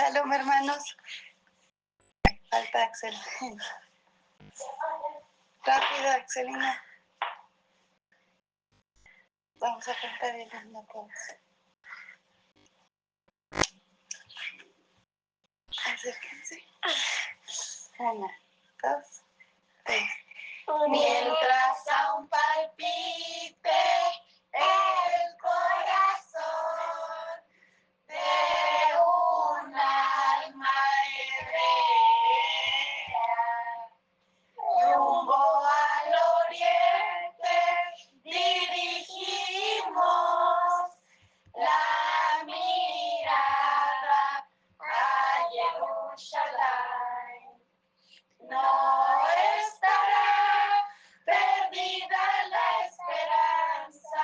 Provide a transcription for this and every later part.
Shalom, hermanos. Falta Axel. Rápido, Axelina. Vamos a cantar el himno todos. Acérquense. 1, 2, 3. Mientras aún palpite el corazón de un alma hebrea, rumbo al oriente dirigimos la mirada a Jerusalén. No estará perdida la esperanza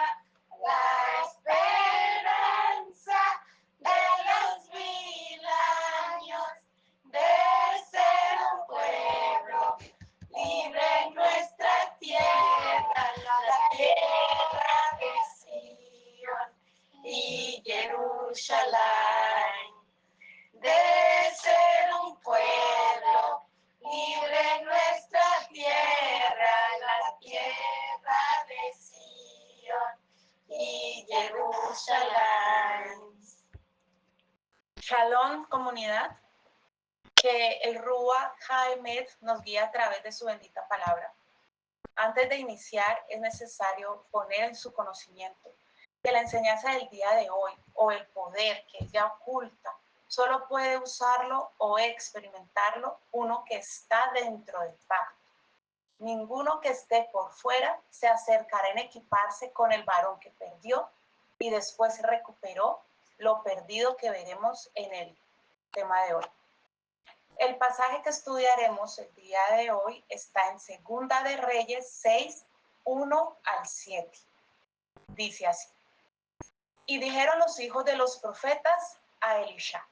de los 1000 años de ser un pueblo libre en nuestra tierra, la tierra de Sion y Jerusalén. De ser un pueblo libre en nuestra tierra, la tierra de Sion y Jerusalén. Shalom, comunidad, que el Ruach HaEmet nos guíe a través de su bendita palabra. Antes de iniciar, es necesario poner en su conocimiento que la enseñanza del día de hoy, o el poder que ella oculta, solo puede usarlo o experimentarlo uno que está dentro del pacto. Ninguno que esté por fuera se acercará en equiparse con el varón que perdió y después recuperó lo perdido, que veremos en el tema de hoy. El pasaje que estudiaremos el día de hoy está en Segunda de Reyes 6, 1 al 7. Dice así: Y dijeron los hijos de los profetas a Elisha: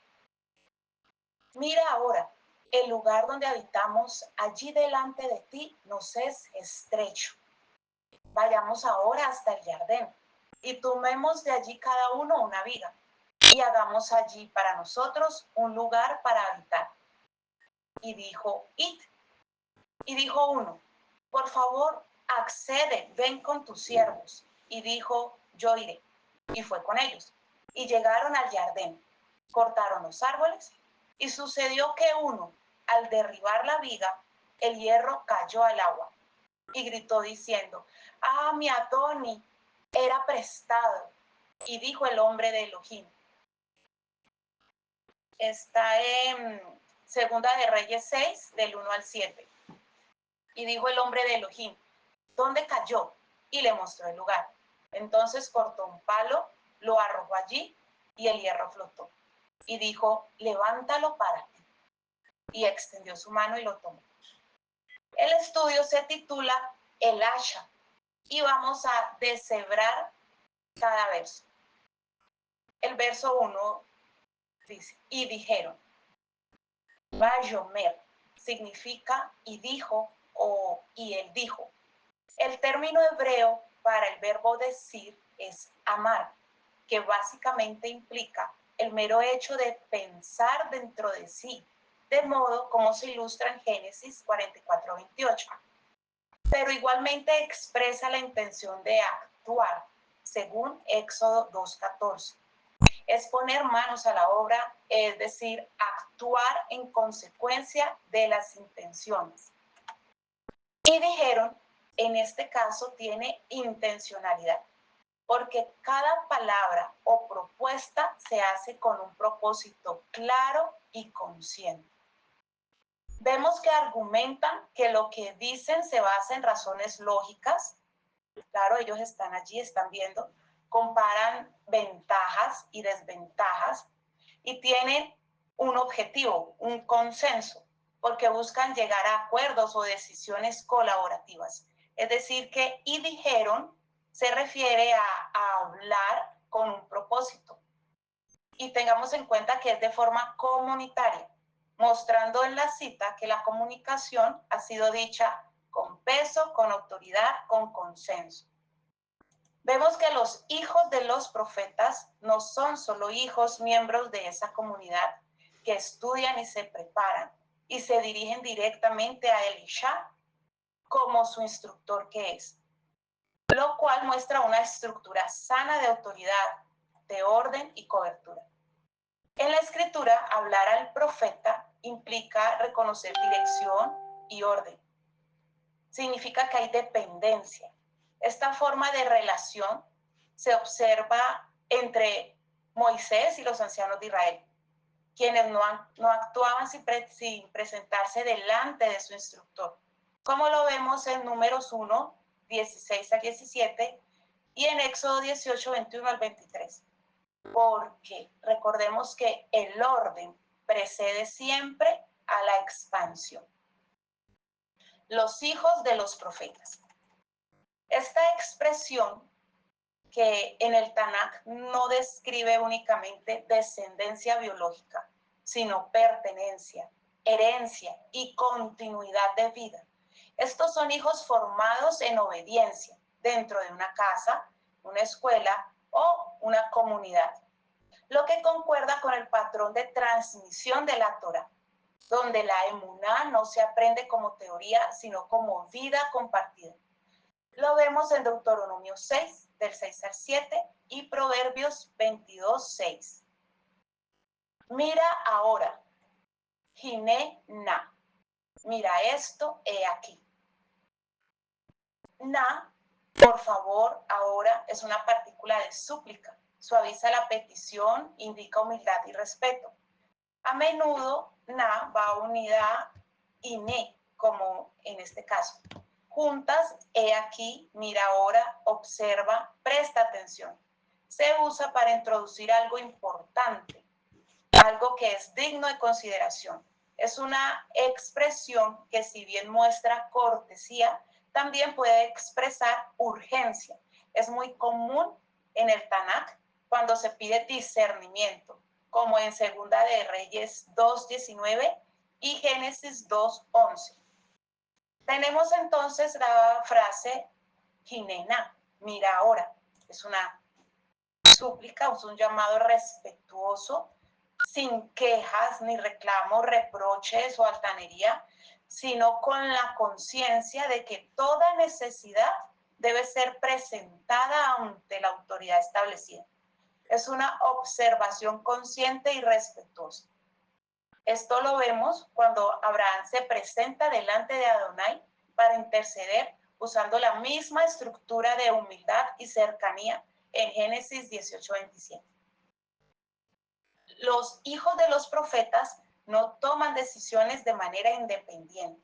Mira ahora, el lugar donde habitamos allí delante de ti nos es estrecho. Vayamos ahora hasta el Jardín y tomemos de allí cada uno una viga y hagamos allí para nosotros un lugar para habitar. Y dijo, id. Y dijo uno, por favor, accede, ven con tus siervos. Y dijo, yo iré. Y fue con ellos. Y llegaron al Jardín, cortaron los árboles, y sucedió que uno, al derribar la viga, el hierro cayó al agua. Y gritó diciendo, ah, mi Adoni, era prestado. Y dijo el hombre de Elohim. Está en Segunda de Reyes 6, del 1 al 7. Y dijo el hombre de Elohim, ¿dónde cayó? Y le mostró el lugar. Entonces cortó un palo, lo arrojó allí, y el hierro flotó. Y dijo, levántalo para ti. Y extendió su mano y lo tomó. El estudio se titula El Asha, y vamos a deshebrar cada verso. El verso 1 dice, y dijeron. Vayomer significa y dijo o y él dijo. El término hebreo para el verbo decir es amar, que básicamente implica el mero hecho de pensar dentro de sí, de modo como se ilustra en Génesis 44:28. Pero igualmente expresa la intención de actuar, según Éxodo 2:14. Es poner manos a la obra, es decir, actuar en consecuencia de las intenciones. Y dijeron, en este caso tiene intencionalidad, porque cada palabra o propuesta se hace con un propósito claro y consciente. Vemos que argumentan que lo que dicen se basa en razones lógicas. Claro, ellos están allí, están viendo, comparan ventajas y desventajas y tienen un objetivo, un consenso, porque buscan llegar a acuerdos o decisiones colaborativas. Es decir, que y dijeron se refiere a hablar con un propósito. Y tengamos en cuenta que es de forma comunitaria, mostrando en la cita que la comunicación ha sido dicha con peso, con autoridad, con consenso. Vemos que los hijos de los profetas no son solo hijos miembros de esa comunidad, que estudian y se preparan y se dirigen directamente a Elisha como su instructor que es, lo cual muestra una estructura sana de autoridad, de orden y cobertura. En la escritura, hablar al profeta implica reconocer dirección y orden. Significa que hay dependencia. Esta forma de relación se observa entre Moisés y los ancianos de Israel, quienes no actuaban sin presentarse delante de su instructor, como lo vemos en Números 1, 16 al 17 y en Éxodo 18, 21 al 23. Porque recordemos que el orden precede siempre a la expansión. Los hijos de los profetas. Esta expresión que en el Tanaj no describe únicamente descendencia biológica, sino pertenencia, herencia y continuidad de vida. Estos son hijos formados en obediencia dentro de una casa, una escuela o una comunidad, lo que concuerda con el patrón de transmisión de la Torá, donde la emuná no se aprende como teoría, sino como vida compartida. Lo vemos en Deuteronomio 6, del 6 al 7, y Proverbios 22, 6. Mira ahora, Hiné na. Mira esto, he aquí. Na, por favor, ahora es una partícula de súplica. Suaviza la petición, indica humildad y respeto. A menudo, na va unida a iné, como en este caso. Juntas, he aquí, mira ahora, observa, presta atención. Se usa para introducir algo importante, algo que es digno de consideración. Es una expresión que, si bien muestra cortesía, también puede expresar urgencia. Es muy común en el Tanaj cuando se pide discernimiento, como en Segunda de Reyes 2:19 y Génesis 2:11. Tenemos entonces la frase Hinena, mira ahora. Es una súplica, es un llamado respetuoso, sin quejas ni reclamos, reproches o altanería, sino con la conciencia de que toda necesidad debe ser presentada ante la autoridad establecida. Es una observación consciente y respetuosa. Esto lo vemos cuando Abraham se presenta delante de Adonai para interceder usando la misma estructura de humildad y cercanía en Génesis 18:27. Los hijos de los profetas no toman decisiones de manera independiente,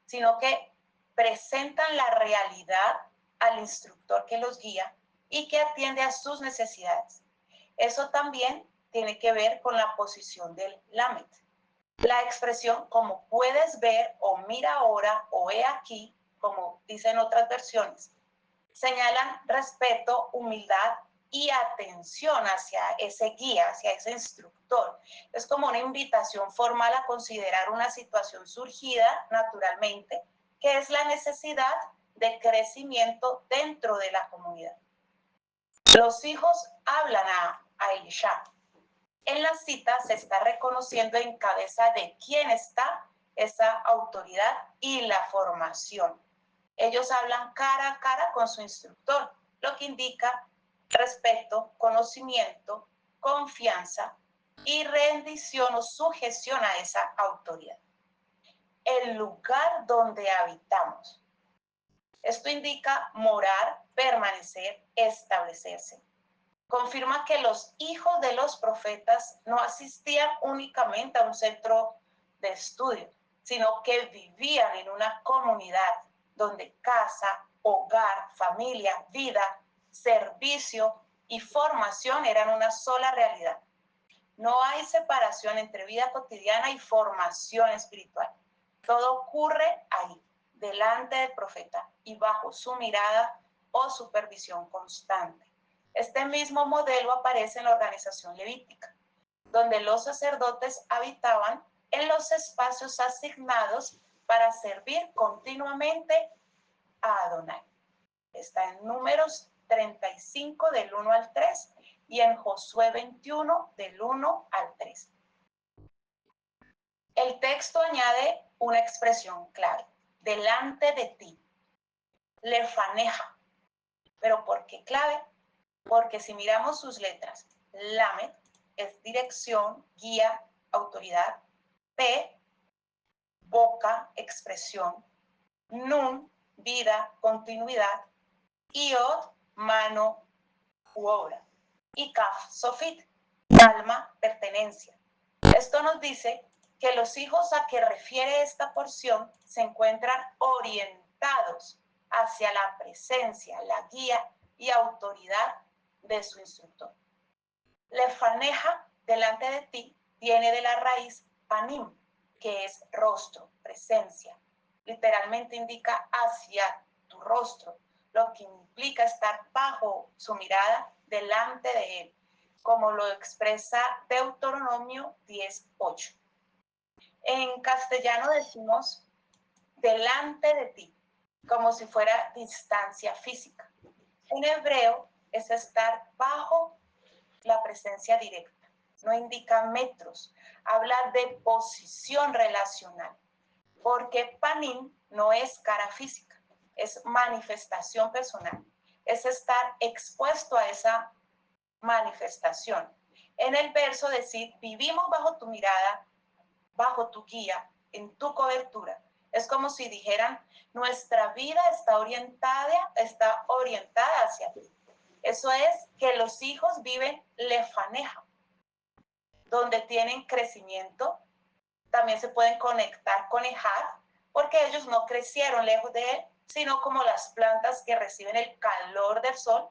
sino que presentan la realidad al instructor que los guía y que atiende a sus necesidades. Eso también tiene que ver con la posición del Lamed. La expresión como puedes ver o mira ahora o he aquí, como dicen otras versiones, señalan respeto, humildad y atención hacia ese guía, hacia ese instructor. Es como una invitación formal a considerar una situación surgida naturalmente, que es la necesidad de crecimiento dentro de la comunidad. Los hijos hablan a Elisha. En la cita se está reconociendo en cabeza de quién está esa autoridad y la formación. Ellos hablan cara a cara con su instructor, lo que indica respeto, conocimiento, confianza y rendición o sujeción a esa autoridad. El lugar donde habitamos. Esto indica morar, permanecer, establecerse. Confirma que los hijos de los profetas no asistían únicamente a un centro de estudio, sino que vivían en una comunidad donde casa, hogar, familia, vida, servicio y formación eran una sola realidad. No hay separación entre vida cotidiana y formación espiritual. Todo ocurre ahí, delante del profeta y bajo su mirada o supervisión constante. Este mismo modelo aparece en la organización levítica, donde los sacerdotes habitaban en los espacios asignados para servir continuamente a Adonai. Está en Números 35 del 1 al 3 y en Josué 21 del 1 al 3. El texto añade una expresión clave, delante de ti, lefaneja. ¿Pero por qué clave? Porque si miramos sus letras, lamed es dirección, guía, autoridad, p, boca, expresión, nun, vida, continuidad, iod, mano u obra, y kaf, sofit, alma, pertenencia. Esto nos dice que los hijos a que refiere esta porción se encuentran orientados hacia la presencia, la guía y autoridad de su instructor. Lefaneja, delante de ti, viene de la raíz panim, que es rostro, presencia. Literalmente indica hacia tu rostro, lo que implica estar bajo su mirada, delante de él, como lo expresa Deuteronomio 10:8. En castellano decimos delante de ti, como si fuera distancia física. En hebreo es estar bajo la presencia directa. No indica metros, habla de posición relacional, porque panim no es cara física, es manifestación personal, es estar expuesto a esa manifestación. En el verso decir, vivimos bajo tu mirada, bajo tu guía, en tu cobertura. Es como si dijeran, nuestra vida está orientada hacia ti. Eso es que los hijos viven lefaneja, donde tienen crecimiento. También se pueden conectar con Ejad, porque ellos no crecieron lejos de él, sino como las plantas que reciben el calor del sol.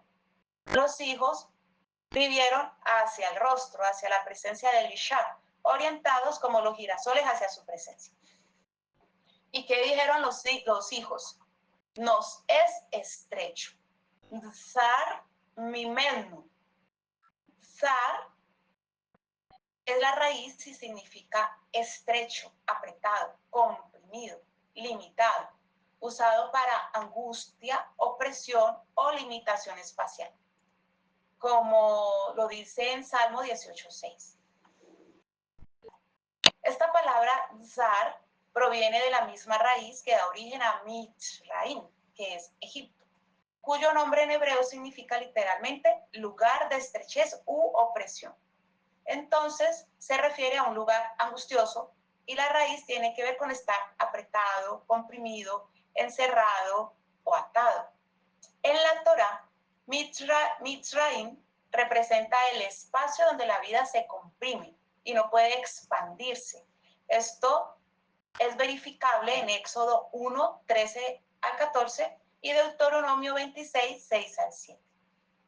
Los hijos vivieron hacia el rostro, hacia la presencia del Ishar, orientados como los girasoles hacia su presencia. ¿Y qué dijeron los hijos? Nos es estrecho. Zar mimenu. Zar es la raíz y significa estrecho, apretado, comprimido, limitado, usado para angustia, opresión o limitación espacial, como lo dice en Salmo 18:6. Esta palabra zar proviene de la misma raíz que da origen a Mitzraim, que es Egipto, cuyo nombre en hebreo significa literalmente lugar de estrechez u opresión. Entonces se refiere a un lugar angustioso y la raíz tiene que ver con estar apretado, comprimido, encerrado o atado. En la Torá, Mitzraim representa el espacio donde la vida se comprime y no puede expandirse. Esto es verificable en Éxodo 1:13-14 y Deuteronomio 26:6-7.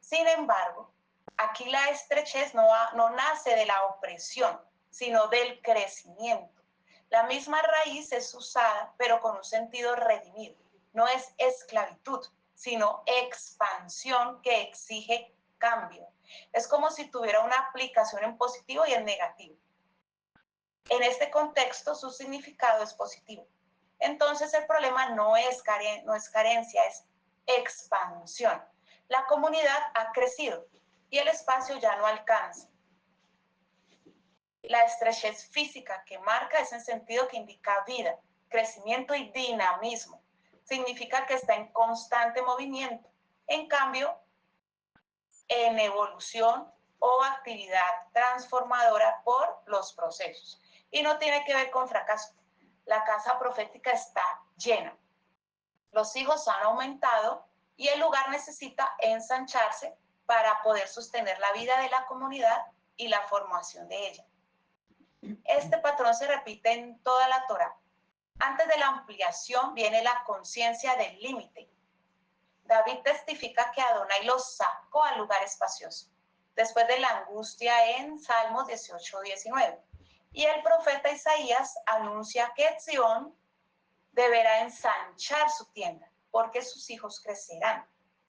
Sin embargo, aquí la estrechez no nace de la opresión, sino del crecimiento. La misma raíz es usada, pero con un sentido redimido. No es esclavitud, sino expansión que exige cambio. Es como si tuviera una aplicación en positivo y en negativo. En este contexto, su significado es positivo. Entonces, el problema no es carencia, es expansión. La comunidad ha crecido y el espacio ya no alcanza. La estrechez física que marca es en sentido que indica vida, crecimiento y dinamismo. Significa que está en constante movimiento. En cambio, en evolución o actividad transformadora por los procesos. Y no tiene que ver con fracaso. La casa profética está llena. Los hijos han aumentado y el lugar necesita ensancharse para poder sostener la vida de la comunidad y la formación de ella. Este patrón se repite en toda la Torá. Antes de la ampliación viene la conciencia del límite. David testifica que Adonai los sacó al lugar espacioso, después de la angustia en Salmos 18:19. Y el profeta Isaías anuncia que Sión deberá ensanchar su tienda, porque sus hijos crecerán.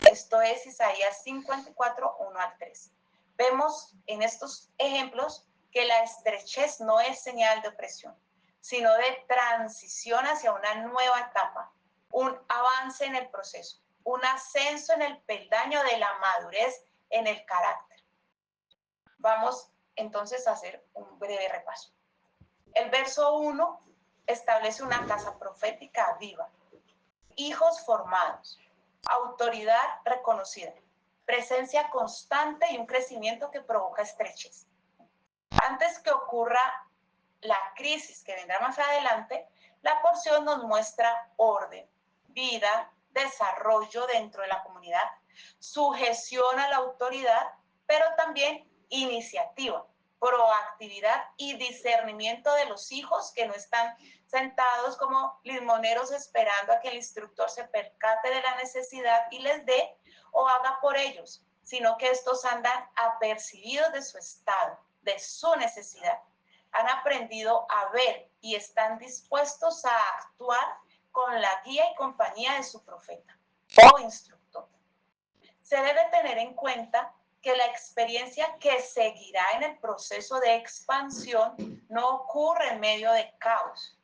Esto es Isaías 54:1-3. Vemos en estos ejemplos que la estrechez no es señal de opresión, sino de transición hacia una nueva etapa, un avance en el proceso, un ascenso en el peldaño de la madurez en el carácter. Vamos entonces a hacer un breve repaso. El verso 1 establece una casa profética viva, hijos formados, autoridad reconocida, presencia constante y un crecimiento que provoca estrechez. Antes que ocurra la crisis que vendrá más adelante, la porción nos muestra orden, vida, desarrollo dentro de la comunidad, sujeción a la autoridad, pero también iniciativa, proactividad y discernimiento de los hijos que no están sentados como limoneros esperando a que el instructor se percate de la necesidad y les dé o haga por ellos, sino que estos andan apercibidos de su estado, de su necesidad. Han aprendido a ver y están dispuestos a actuar con la guía y compañía de su profeta o instructor. Se debe tener en cuenta que la experiencia que seguirá en el proceso de expansión no ocurre en medio de caos,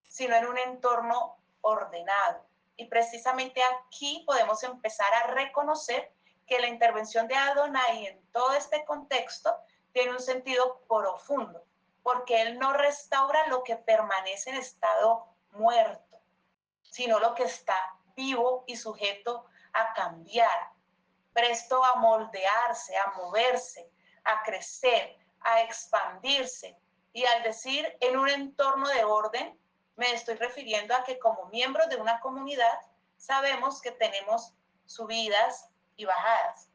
sino en un entorno ordenado. Y precisamente aquí podemos empezar a reconocer que la intervención de Adonai en todo este contexto tiene un sentido profundo, porque él no restaura lo que permanece en estado muerto, sino lo que está vivo y sujeto a cambiar, presto a moldearse, a moverse, a crecer, a expandirse. Y al decir en un entorno de orden, me estoy refiriendo a que como miembros de una comunidad sabemos que tenemos subidas y bajadas,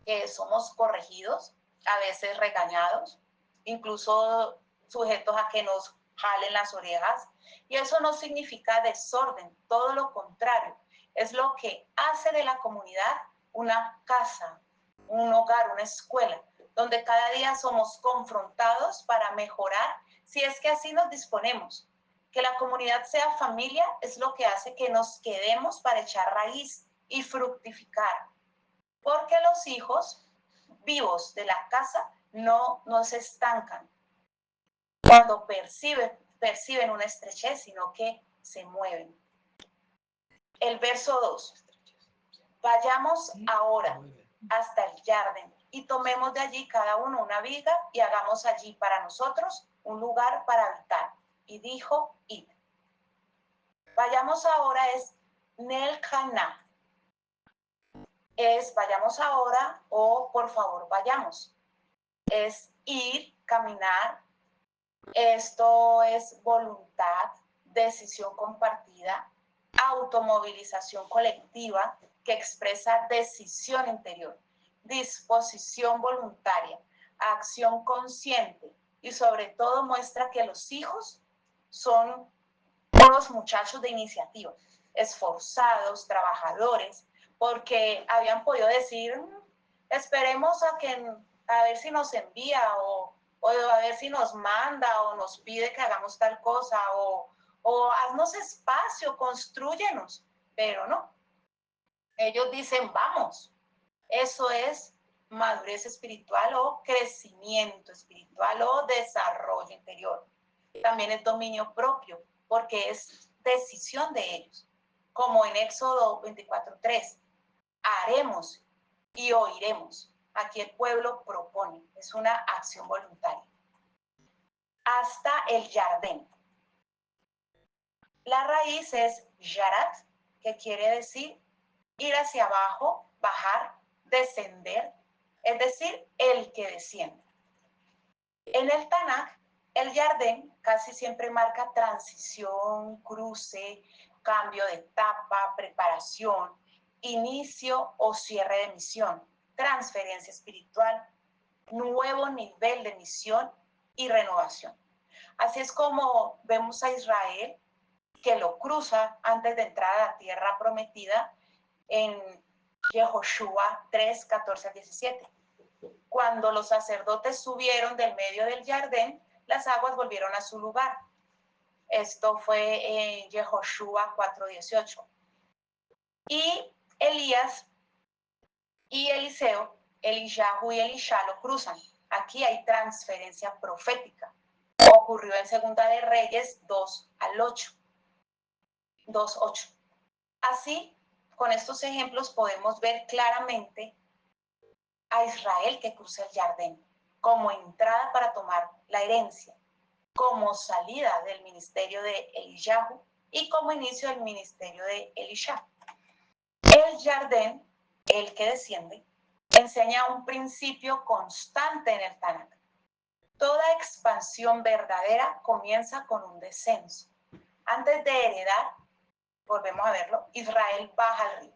que somos corregidos, a veces regañados, incluso sujetos a que nos jalen las orejas. Y eso no significa desorden, todo lo contrario. Es lo que hace de la comunidad una casa, un hogar, una escuela, donde cada día somos confrontados para mejorar, si es que así nos disponemos. Que la comunidad sea familia es lo que hace que nos quedemos para echar raíz y fructificar. Porque los hijos vivos de la casa no se estancan cuando perciben una estrechez, sino que se mueven. El verso 2. Vayamos ahora hasta el jardín y tomemos de allí cada uno una viga y hagamos allí para nosotros un lugar para habitar. Y dijo, id. Vayamos ahora es Nel Cana. Es vayamos ahora o por favor vayamos. Es ir, caminar. Esto es voluntad, decisión compartida, automovilización colectiva que expresa decisión interior, disposición voluntaria, acción consciente y sobre todo muestra que los hijos son unos muchachos de iniciativa, esforzados, trabajadores, porque habían podido decir, esperemos a ver si nos envía o a ver si nos manda o nos pide que hagamos tal cosa o haznos espacio, construyenos, pero no. Ellos dicen, vamos. Eso es madurez espiritual o crecimiento espiritual o desarrollo interior. También es dominio propio, porque es decisión de ellos. Como en Éxodo 24:3, haremos y oiremos. Aquí el pueblo propone, es una acción voluntaria. Hasta el jardín. La raíz es yarat, que quiere decir ir hacia abajo, bajar, descender, es decir, el que desciende. En el Tanaj, el jardín casi siempre marca transición, cruce, cambio de etapa, preparación, inicio o cierre de misión, transferencia espiritual, nuevo nivel de misión y renovación. Así es como vemos a Israel que lo cruza antes de entrar a la tierra prometida en Yehoshua 3, 14 a 17. Cuando los sacerdotes subieron del medio del jardín, las aguas volvieron a su lugar. Esto fue en Yehoshua 4, 18. Y Elías y Eliseo, Eliyahu y Elisha lo cruzan. Aquí hay transferencia profética. Ocurrió en Segunda de Reyes 2 al 8. 2:8. Así, con estos ejemplos podemos ver claramente a Israel que cruza el jardín como entrada para tomar la herencia. como salida del ministerio de Eliyahu y como inicio del ministerio de Elisha. El Jardín, el que desciende, enseña un principio constante en el Tanakh. Toda expansión verdadera comienza con un descenso. Antes de heredar, volvemos a verlo, Israel baja al río.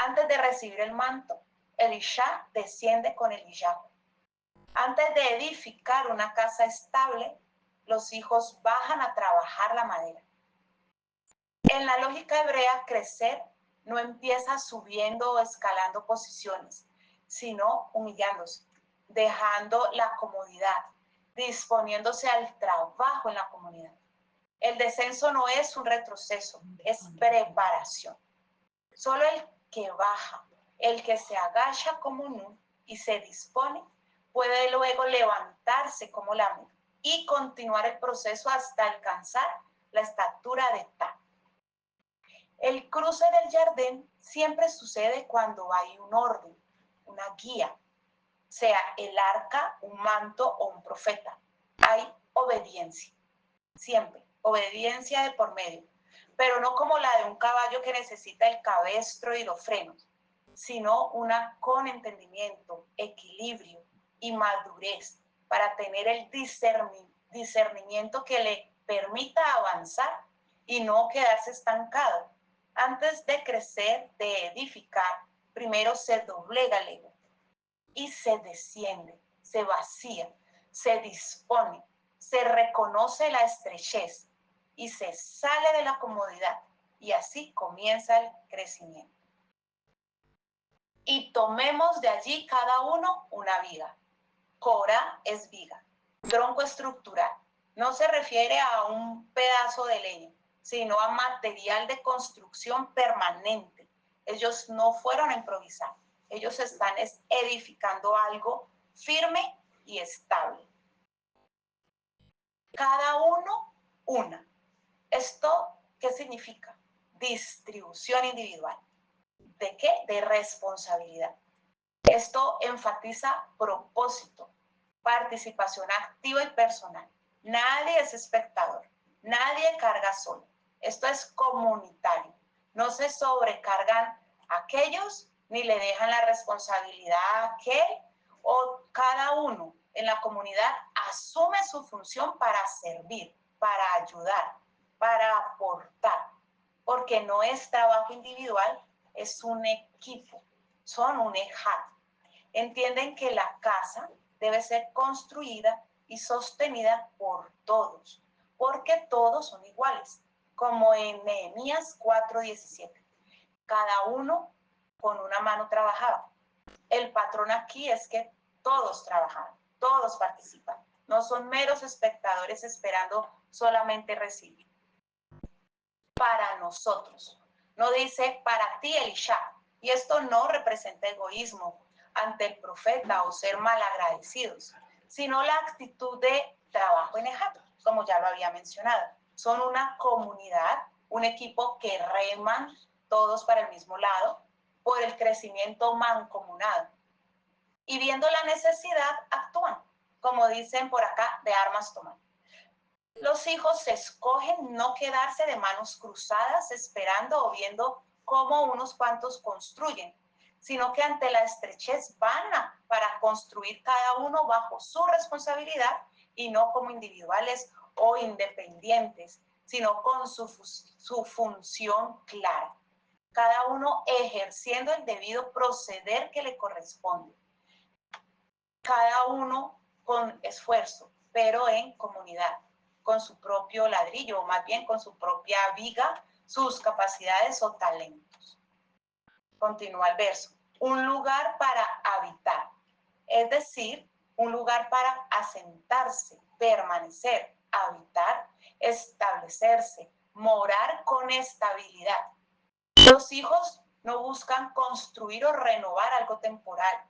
Antes de recibir el manto, Elisha desciende con Eliyahu. Antes de edificar una casa estable, los hijos bajan a trabajar la madera. En la lógica hebrea, crecer no empieza subiendo o escalando posiciones, sino humillándose, dejando la comodidad, disponiéndose al trabajo en la comunidad. El descenso no es un retroceso, es preparación. Solo el que baja, el que se agacha como Nun y se dispone, puede luego levantarse como Lamed y continuar el proceso hasta alcanzar la estatura de Ta. El cruce del Jardín siempre sucede cuando hay un orden, una guía, sea el arca, un manto o un profeta. Hay obediencia, siempre, obediencia de por medio, pero no como la de un caballo que necesita el cabestro y los frenos, sino una con entendimiento, equilibrio y madurez para tener el discernimiento que le permita avanzar y no quedarse estancado. Antes de crecer, de edificar, primero se doblega el ego y se desciende, se vacía, se dispone, se reconoce la estrechez y se sale de la comodidad y así comienza el crecimiento. Y tomemos de allí cada uno una viga. Cora es viga, tronco estructural. No se refiere a un pedazo de leña, sino a material de construcción permanente. Ellos no fueron a improvisar, ellos están edificando algo firme y estable. Cada uno, una. ¿Esto qué significa? Distribución individual. ¿De qué? De responsabilidad. Esto enfatiza propósito, participación activa y personal. Nadie es espectador, nadie carga solo. Esto es comunitario. No se sobrecargan aquellos ni le dejan la responsabilidad a aquel, o cada uno en la comunidad asume su función para servir, para ayudar, para aportar, porque no es trabajo individual, es un equipo, son un ejat. Entienden que la casa debe ser construida y sostenida por todos, porque todos son iguales, como en Nehemías 4:17. Cada uno con una mano trabajaba. El patrón aquí es que todos trabajan, todos participan, no son meros espectadores esperando solamente recibir. Para nosotros, no dice para ti, Elisha, y esto no representa egoísmo ante el profeta o ser malagradecidos, sino la actitud de trabajo en Ejat, como ya lo había mencionado. Son una comunidad, un equipo que reman todos para el mismo lado por el crecimiento mancomunado. Y viendo la necesidad, actúan, como dicen por acá, de armas toman. Los hijos se escogen no quedarse de manos cruzadas esperando o viendo cómo unos cuantos construyen, sino que ante la estrechez van para construir cada uno bajo su responsabilidad y no como individuales o independientes, sino con su función clara. Cada uno ejerciendo el debido proceder que le corresponde. Cada uno con esfuerzo, pero en comunidad, con su propio ladrillo, o más bien con su propia viga, sus capacidades o talentos. Continúa el verso. Un lugar para habitar, es decir, un lugar para asentarse, permanecer, habitar, establecerse, morar con estabilidad. Los hijos no buscan construir o renovar algo temporal,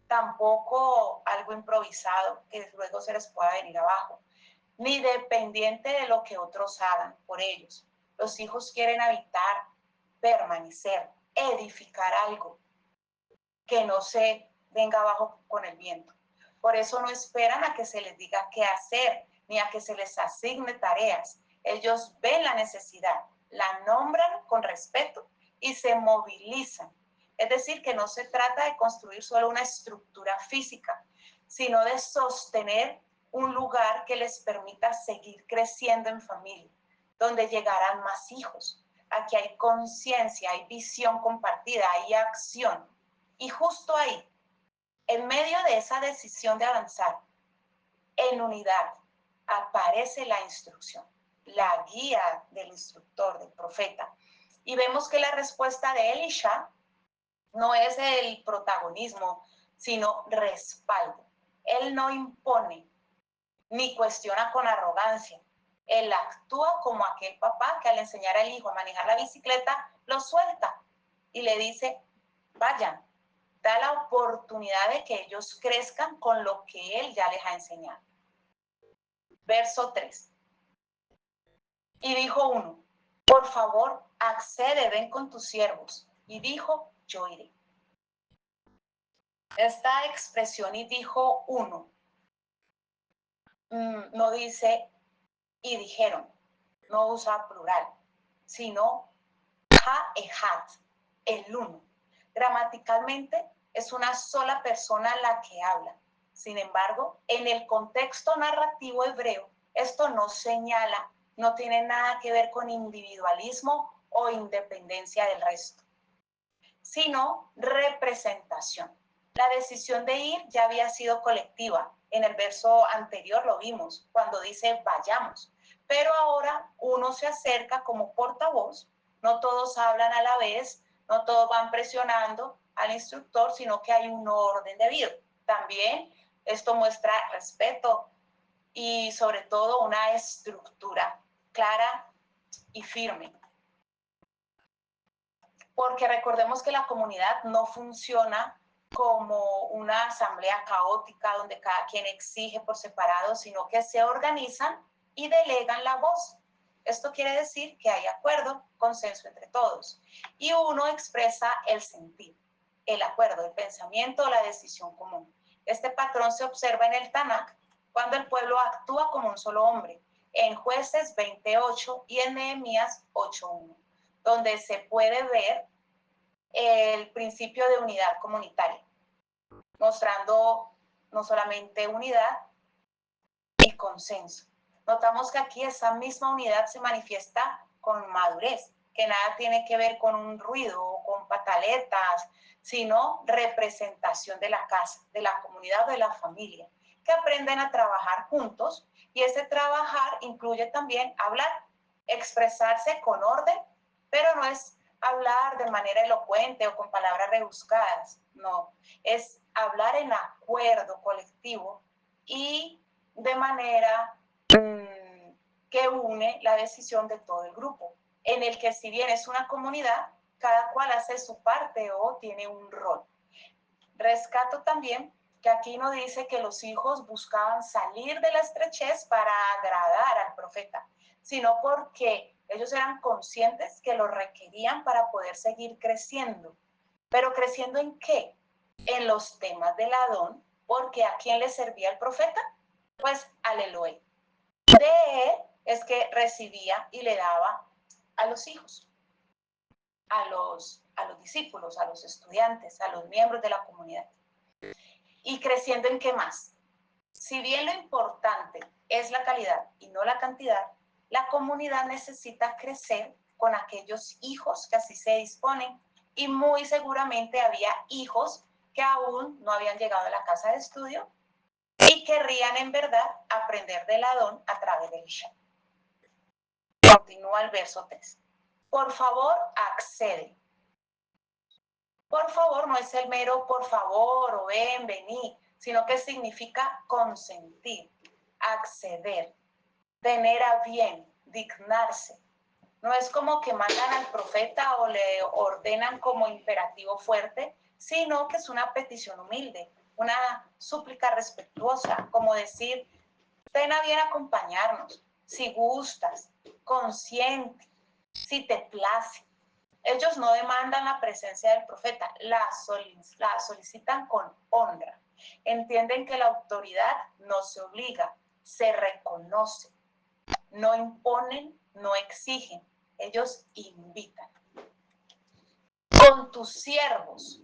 tampoco algo improvisado que luego se les pueda venir abajo, ni dependiente de lo que otros hagan por ellos. Los hijos quieren habitar, permanecer, edificar algo que no se venga abajo con el viento. Por eso no esperan a que se les diga qué hacer, ni a que se les asigne tareas. Ellos ven la necesidad, la nombran con respeto y se movilizan. Es decir, que no se trata de construir solo una estructura física, sino de sostener un lugar que les permita seguir creciendo en familia, donde llegarán más hijos. Aquí hay conciencia, hay visión compartida, hay acción. Y justo ahí, en medio de esa decisión de avanzar en unidad, aparece la instrucción, la guía del instructor, del profeta. Y vemos que la respuesta de Elisha no es el protagonismo, sino respaldo. Él no impone ni cuestiona con arrogancia. Él actúa como aquel papá que al enseñar al hijo a manejar la bicicleta, lo suelta y le dice, vayan, da la oportunidad de que ellos crezcan con lo que él ya les ha enseñado. Verso 3. Y dijo uno, por favor, accede, ven con tus siervos. Y dijo, yo iré. Esta expresión y dijo uno, no dice y dijeron, no usa plural, sino ha-ehat, el uno. Gramaticalmente es una sola persona la que habla. Sin embargo, en el contexto narrativo hebreo, esto no señala, no tiene nada que ver con individualismo o independencia del resto, sino representación. La decisión de ir ya había sido colectiva. En el verso anterior lo vimos, cuando dice vayamos. Pero ahora uno se acerca como portavoz, no todos hablan a la vez, no todos van presionando al instructor, sino que hay un orden debido. También esto muestra respeto y sobre todo una estructura clara y firme. Porque recordemos que la comunidad no funciona como una asamblea caótica donde cada quien exige por separado, sino que se organizan y delegan la voz. Esto quiere decir que hay acuerdo, consenso entre todos. Y uno expresa el sentir, el acuerdo, el pensamiento, la decisión común. Este patrón se observa en el Tanakh cuando el pueblo actúa como un solo hombre, en Jueces 28 y en Nehemías 8:1, donde se puede ver el principio de unidad comunitaria, mostrando no solamente unidad y consenso. Notamos que aquí esa misma unidad se manifiesta con madurez, que nada tiene que ver con un ruido o con pataletas, sino representación de la casa, de la comunidad, de la familia, que aprenden a trabajar juntos, y ese trabajar incluye también hablar, expresarse con orden, pero no es hablar de manera elocuente o con palabras rebuscadas, no, es hablar en acuerdo colectivo y de manera que une la decisión de todo el grupo, en el que si bien es una comunidad, cada cual hace su parte o tiene un rol. Rescato también que aquí no dice que los hijos buscaban salir de la estrechez para agradar al profeta, sino porque ellos eran conscientes que lo requerían para poder seguir creciendo. ¿Pero creciendo en qué? En los temas del Adón, porque ¿a quién le servía el profeta? Pues al Elohim. De él es que recibía y le daba a los hijos, a los discípulos, a los estudiantes, a los miembros de la comunidad. ¿Y creciendo en qué más? Si bien lo importante es la calidad y no la cantidad, la comunidad necesita crecer con aquellos hijos que así se disponen, y muy seguramente había hijos que aún no habían llegado a la casa de estudio y querrían en verdad aprender del Adón a través del Isha. Continúa el verso 3. Por favor, accede. Por favor no es el mero por favor o ven, vení, sino que significa consentir, acceder, tener a bien, dignarse. No es como que mandan al profeta o le ordenan como imperativo fuerte, sino que es una petición humilde, una súplica respetuosa, como decir, ten a bien acompañarnos, si gustas, consciente, si te place. Ellos no demandan la presencia del profeta, la solicitan con honra. Entienden que la autoridad no se obliga, se reconocen, no imponen, no exigen, ellos invitan. Con tus siervos,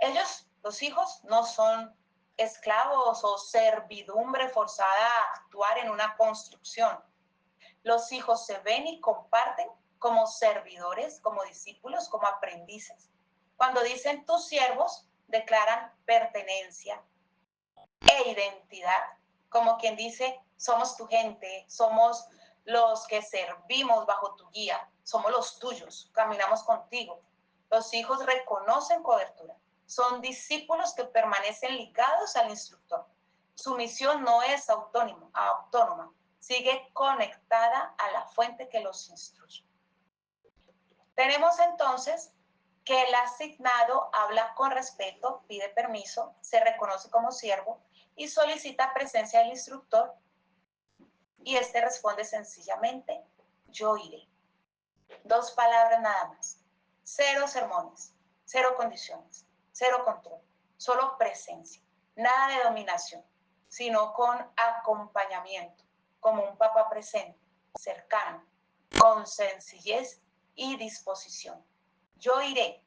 ellos, los hijos, no son esclavos o servidumbre forzada a actuar en una construcción. Los hijos se ven y comparten como servidores, como discípulos, como aprendices. Cuando dicen tus siervos, declaran pertenencia e identidad, como quien dice, somos tu gente, somos los que servimos bajo tu guía, somos los tuyos, caminamos contigo. Los hijos reconocen cobertura, son discípulos que permanecen ligados al instructor. Su misión no es autónoma, sigue conectada a la fuente que los instruye. Tenemos entonces que el asignado habla con respeto, pide permiso, se reconoce como siervo y solicita presencia del instructor, y este responde sencillamente, yo iré. 2 palabras nada más. 0 sermones, 0 condiciones, 0 control, solo presencia, nada de dominación, sino con acompañamiento, como un papá presente, cercano, con sencillez y disposición. Yo iré.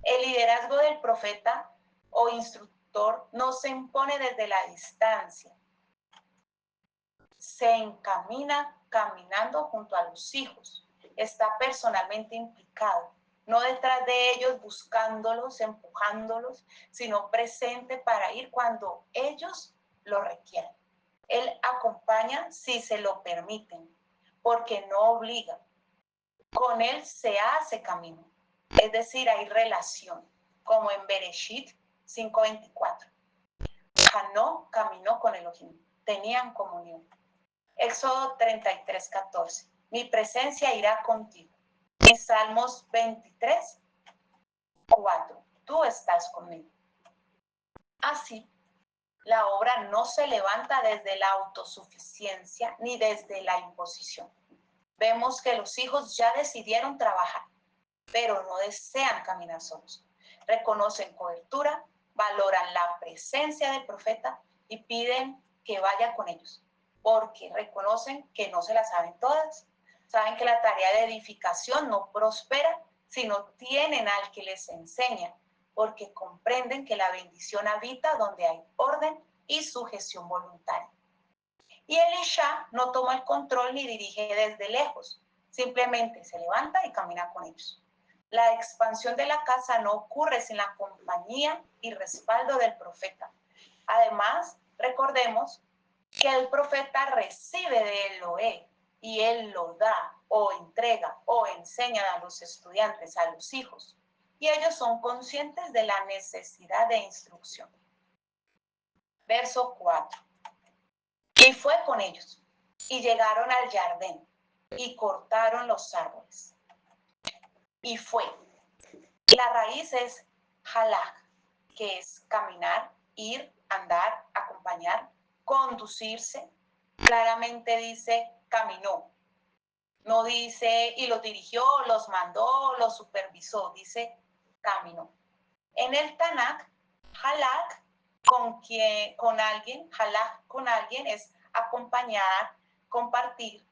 El liderazgo del profeta o instructor no se impone desde la distancia. Se encamina caminando junto a los hijos. Está personalmente implicado, no detrás de ellos buscándolos, empujándolos, sino presente para ir cuando ellos lo requieren. Él acompaña si se lo permiten, porque no obliga. Con él se hace camino, es decir, hay relación, como en Bereshit 5:24. Hanó caminó con Elohim, tenían comunión. Éxodo 33:14. Mi presencia irá contigo. En Salmos 23:4. Tú estás conmigo. Así, la obra no se levanta desde la autosuficiencia ni desde la imposición. Vemos que los hijos ya decidieron trabajar, pero no desean caminar solos. Reconocen cobertura, valoran la presencia del profeta y piden que vaya con ellos, porque reconocen que no se la saben todas. Saben que la tarea de edificación no prospera si no tienen al que les enseña, porque comprenden que la bendición habita donde hay orden y sujeción voluntaria. Y Elisha no toma el control ni dirige desde lejos, simplemente se levanta y camina con ellos. La expansión de la casa no ocurre sin la compañía y respaldo del profeta. Además, recordemos que el profeta recibe de Eloé y él lo da o entrega o enseña a los estudiantes, a los hijos, y ellos son conscientes de la necesidad de instrucción. Verso 4. Y fue con ellos, y llegaron al jardín, y cortaron los árboles. Y fue. La raíz es halach, que es caminar, ir, andar, acompañar, conducirse. Claramente dice caminó. No dice y los dirigió, los mandó, los supervisó. Dice caminó. En el Tanakh, halach con alguien es acompañar, compartir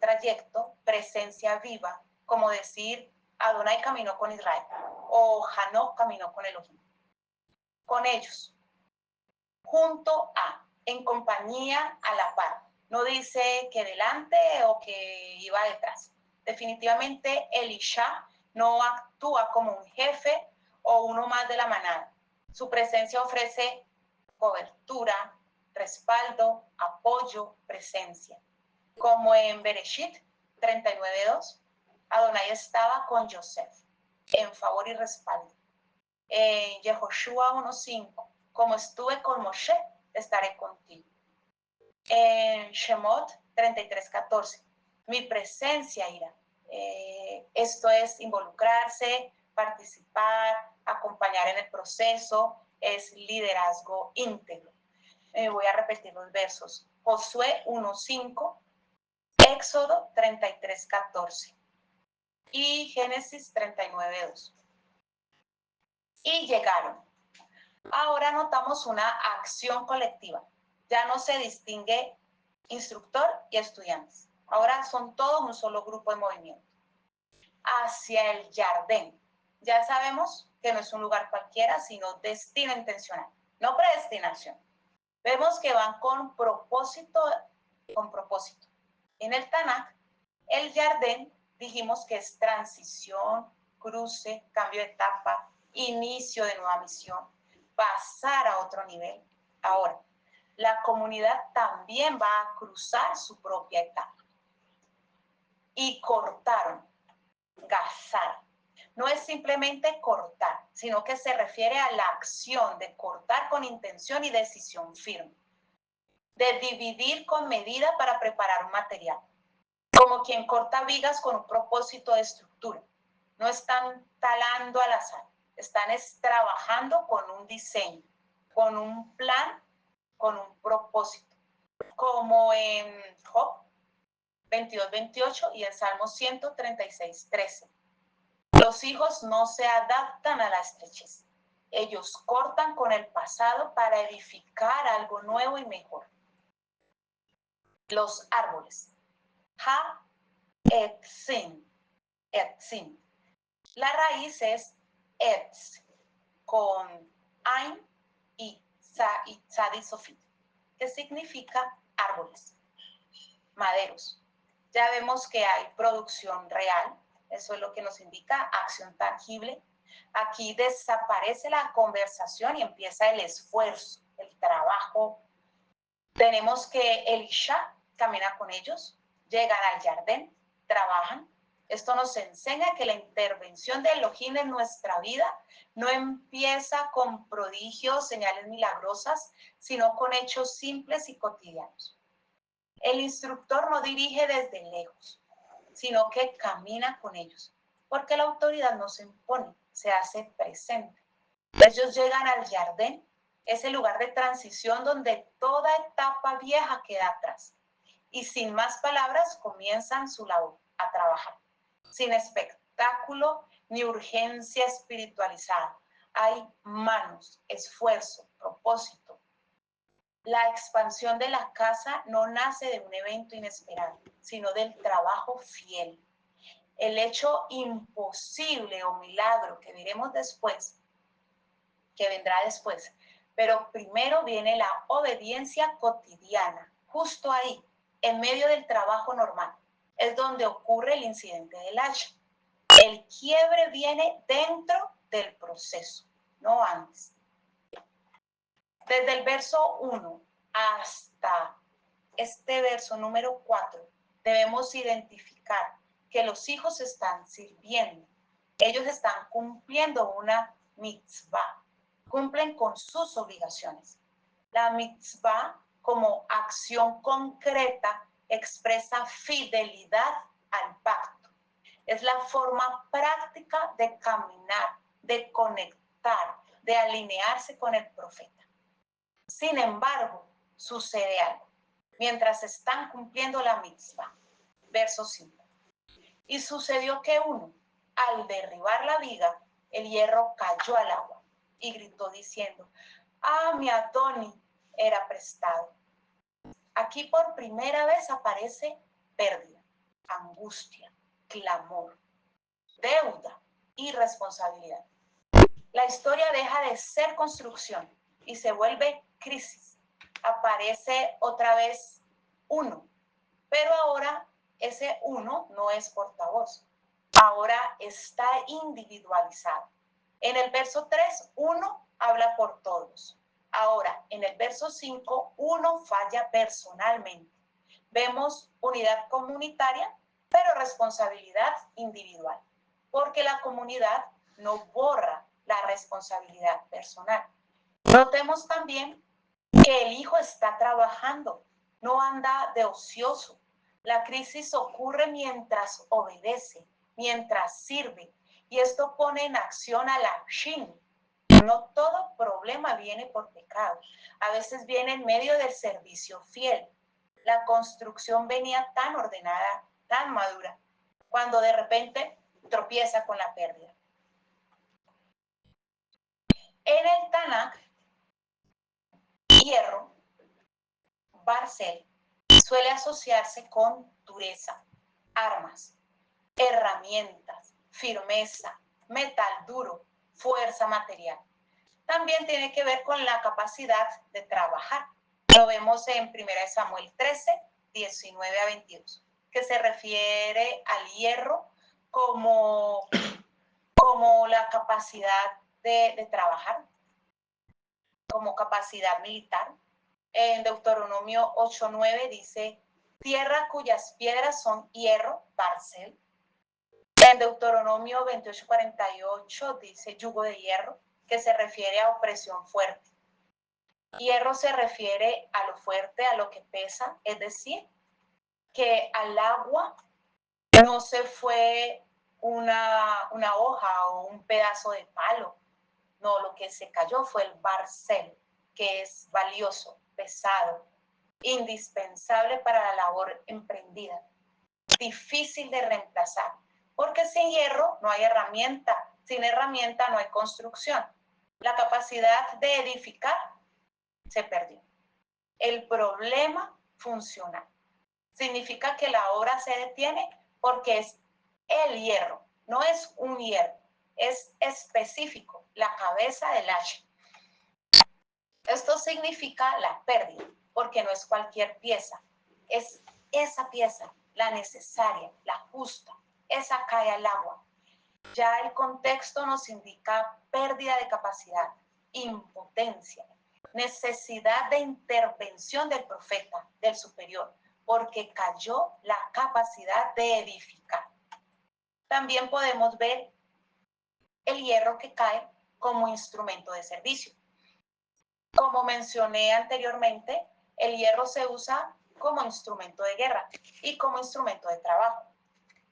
trayecto, presencia viva, como decir Adonai caminó con Israel o Hanok caminó con Elohim. Con ellos, junto a, en compañía, a la par. No dice que delante o que iba detrás. Definitivamente Elisha no actúa como un jefe o uno más de la manada. Su presencia ofrece cobertura, respaldo, apoyo, presencia. Como en Bereshit 39:2, Adonai estaba con Yosef en favor y respaldo. En Yehoshua 1:5, como estuve con Moshe, estaré contigo. En Shemot 33:14, mi presencia irá. Esto es involucrarse, participar, acompañar en el proceso, es liderazgo íntegro. Voy a repetir los versos. Josué 1:5, Éxodo 33:14 y Génesis 39:2. Y llegaron. Ahora notamos una acción colectiva. Ya no se distingue instructor y estudiantes. Ahora son todos un solo grupo de movimiento. Hacia el jardín. Ya sabemos que no es un lugar cualquiera, sino destino intencional, no predestinación. Vemos que van con propósito, En el Tanakh, el jardín dijimos que es transición, cruce, cambio de etapa, inicio de nueva misión, pasar a otro nivel. Ahora, la comunidad también va a cruzar su propia etapa. Y cortaron, gazar. No es simplemente cortar, sino que se refiere a la acción de cortar con intención y decisión firme, de dividir con medida para preparar un material, como quien corta vigas con un propósito de estructura. No están talando al azar, están trabajando con un diseño, con un plan, con un propósito, como en Job 22:28 y el Salmo 136:13. Los hijos no se adaptan a la estrechez. Ellos cortan con el pasado para edificar algo nuevo y mejor. Los árboles. Ha, etzim, etzim. La raíz es etz, con ain y tzadisofit, que significa árboles, maderos. Ya vemos que hay producción real, eso es lo que nos indica acción tangible. Aquí desaparece la conversación y empieza el esfuerzo, el trabajo. Tenemos que Elisha camina con ellos, llegan al jardín, trabajan. Esto nos enseña que la intervención de Elohim en nuestra vida no empieza con prodigios, señales milagrosas, sino con hechos simples y cotidianos. El instructor no dirige desde lejos, sino que camina con ellos, porque la autoridad no se impone, se hace presente. Ellos llegan al jardín, ese lugar de transición donde toda etapa vieja queda atrás, y sin más palabras comienzan su labor, a trabajar, sin espectáculo ni urgencia espiritualizada. Hay manos, esfuerzo, propósito. La expansión de la casa no nace de un evento inesperado, sino del trabajo fiel. El hecho imposible o milagro que veremos después, que vendrá después, pero primero viene la obediencia cotidiana, justo ahí, en medio del trabajo normal. Es donde ocurre el incidente del hacha. El quiebre viene dentro del proceso, no antes. Desde el verso 1 hasta este verso número 4, debemos identificar que los hijos están sirviendo. Ellos están cumpliendo una mitzvah, cumplen con sus obligaciones. La mitzvah, como acción concreta, expresa fidelidad al pacto. Es la forma práctica de caminar, de conectar, de alinearse con el profeta. Sin embargo, sucede algo. Mientras están cumpliendo la mitzvah. Verso 5. Y sucedió que uno, al derribar la viga, el hierro cayó al agua y gritó diciendo, mi Adoni era prestado. Aquí por primera vez aparece pérdida, angustia, clamor, deuda y responsabilidad. La historia deja de ser construcción y se vuelve crisis. Aparece otra vez uno, pero ahora ese uno no es portavoz, ahora está individualizado. En el verso 3, uno habla por todos. Ahora, en el verso 5, uno falla personalmente. Vemos unidad comunitaria, pero responsabilidad individual, porque la comunidad no borra la responsabilidad personal. Notemos también que el hijo está trabajando, no anda de ocioso. La crisis ocurre mientras obedece, mientras sirve, y esto pone en acción a la Shin. No todo problema viene por pecado, a veces viene en medio del servicio fiel. La construcción venía tan ordenada, tan madura, cuando de repente tropieza con la pérdida. En el Tanakh, hierro Barcel suele asociarse con dureza, armas, herramientas, firmeza, metal duro, fuerza material. También tiene que ver con la capacidad de trabajar. Lo vemos en 1 Samuel 13, 19 a 22, que se refiere al hierro como la capacidad de trabajar, como capacidad militar. En Deuteronomio 8:9 dice, tierra cuyas piedras son hierro, Barcel. En Deuteronomio 28:48 dice yugo de hierro, que se refiere a opresión fuerte. Hierro se refiere a lo fuerte, a lo que pesa, es decir, que al agua no se fue una hoja o un pedazo de palo. No, lo que se cayó fue el Barcel, que es valioso, pesado, indispensable para la labor emprendida, difícil de reemplazar, porque sin hierro no hay herramienta, sin herramienta no hay construcción. La capacidad de edificar se perdió. El problema funciona. Significa que la obra se detiene porque es el hierro, no es un hierro, es específico, la cabeza del hacha. Esto significa la pérdida, porque no es cualquier pieza, es esa pieza, la necesaria, la justa, esa cae al agua. Ya el contexto nos indica pérdida de capacidad, impotencia, necesidad de intervención del profeta, del superior, porque cayó la capacidad de edificar. También podemos ver el hierro que cae como instrumento de servicio. Como mencioné anteriormente, el hierro se usa como instrumento de guerra y como instrumento de trabajo.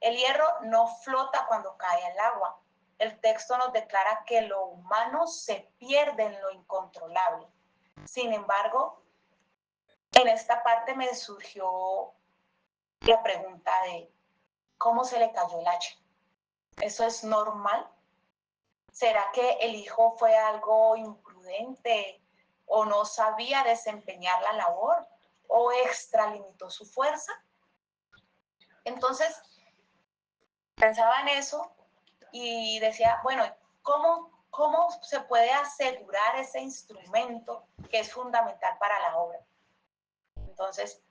El hierro no flota cuando cae al agua. El texto nos declara que lo humano se pierde en lo incontrolable. Sin embargo, en esta parte me surgió la pregunta de ¿cómo se le cayó el hacha? ¿Eso es normal? ¿Será que el hijo fue algo imprudente o no sabía desempeñar la labor o extralimitó su fuerza? Entonces, pensaba en eso y decía, bueno, ¿cómo se puede asegurar ese instrumento que es fundamental para la obra? Entonces,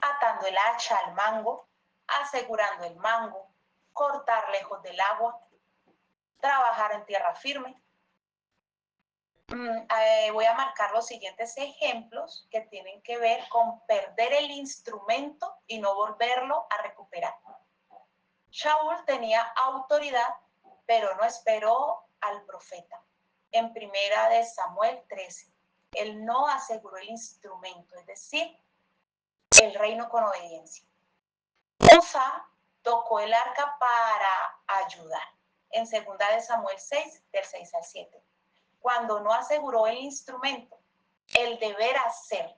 atando el hacha al mango, asegurando el mango, cortar lejos del agua, trabajar en tierra firme. Voy a marcar los siguientes ejemplos que tienen que ver con perder el instrumento y no volverlo a recuperar. Shaul tenía autoridad, pero no esperó al profeta. En 1 Samuel 13, él no aseguró el instrumento, es decir, el reino con obediencia. Usa tocó el arca para ayudar. En 2 Samuel 6, del 6 al 7. Cuando no aseguró el instrumento, el deber hacer,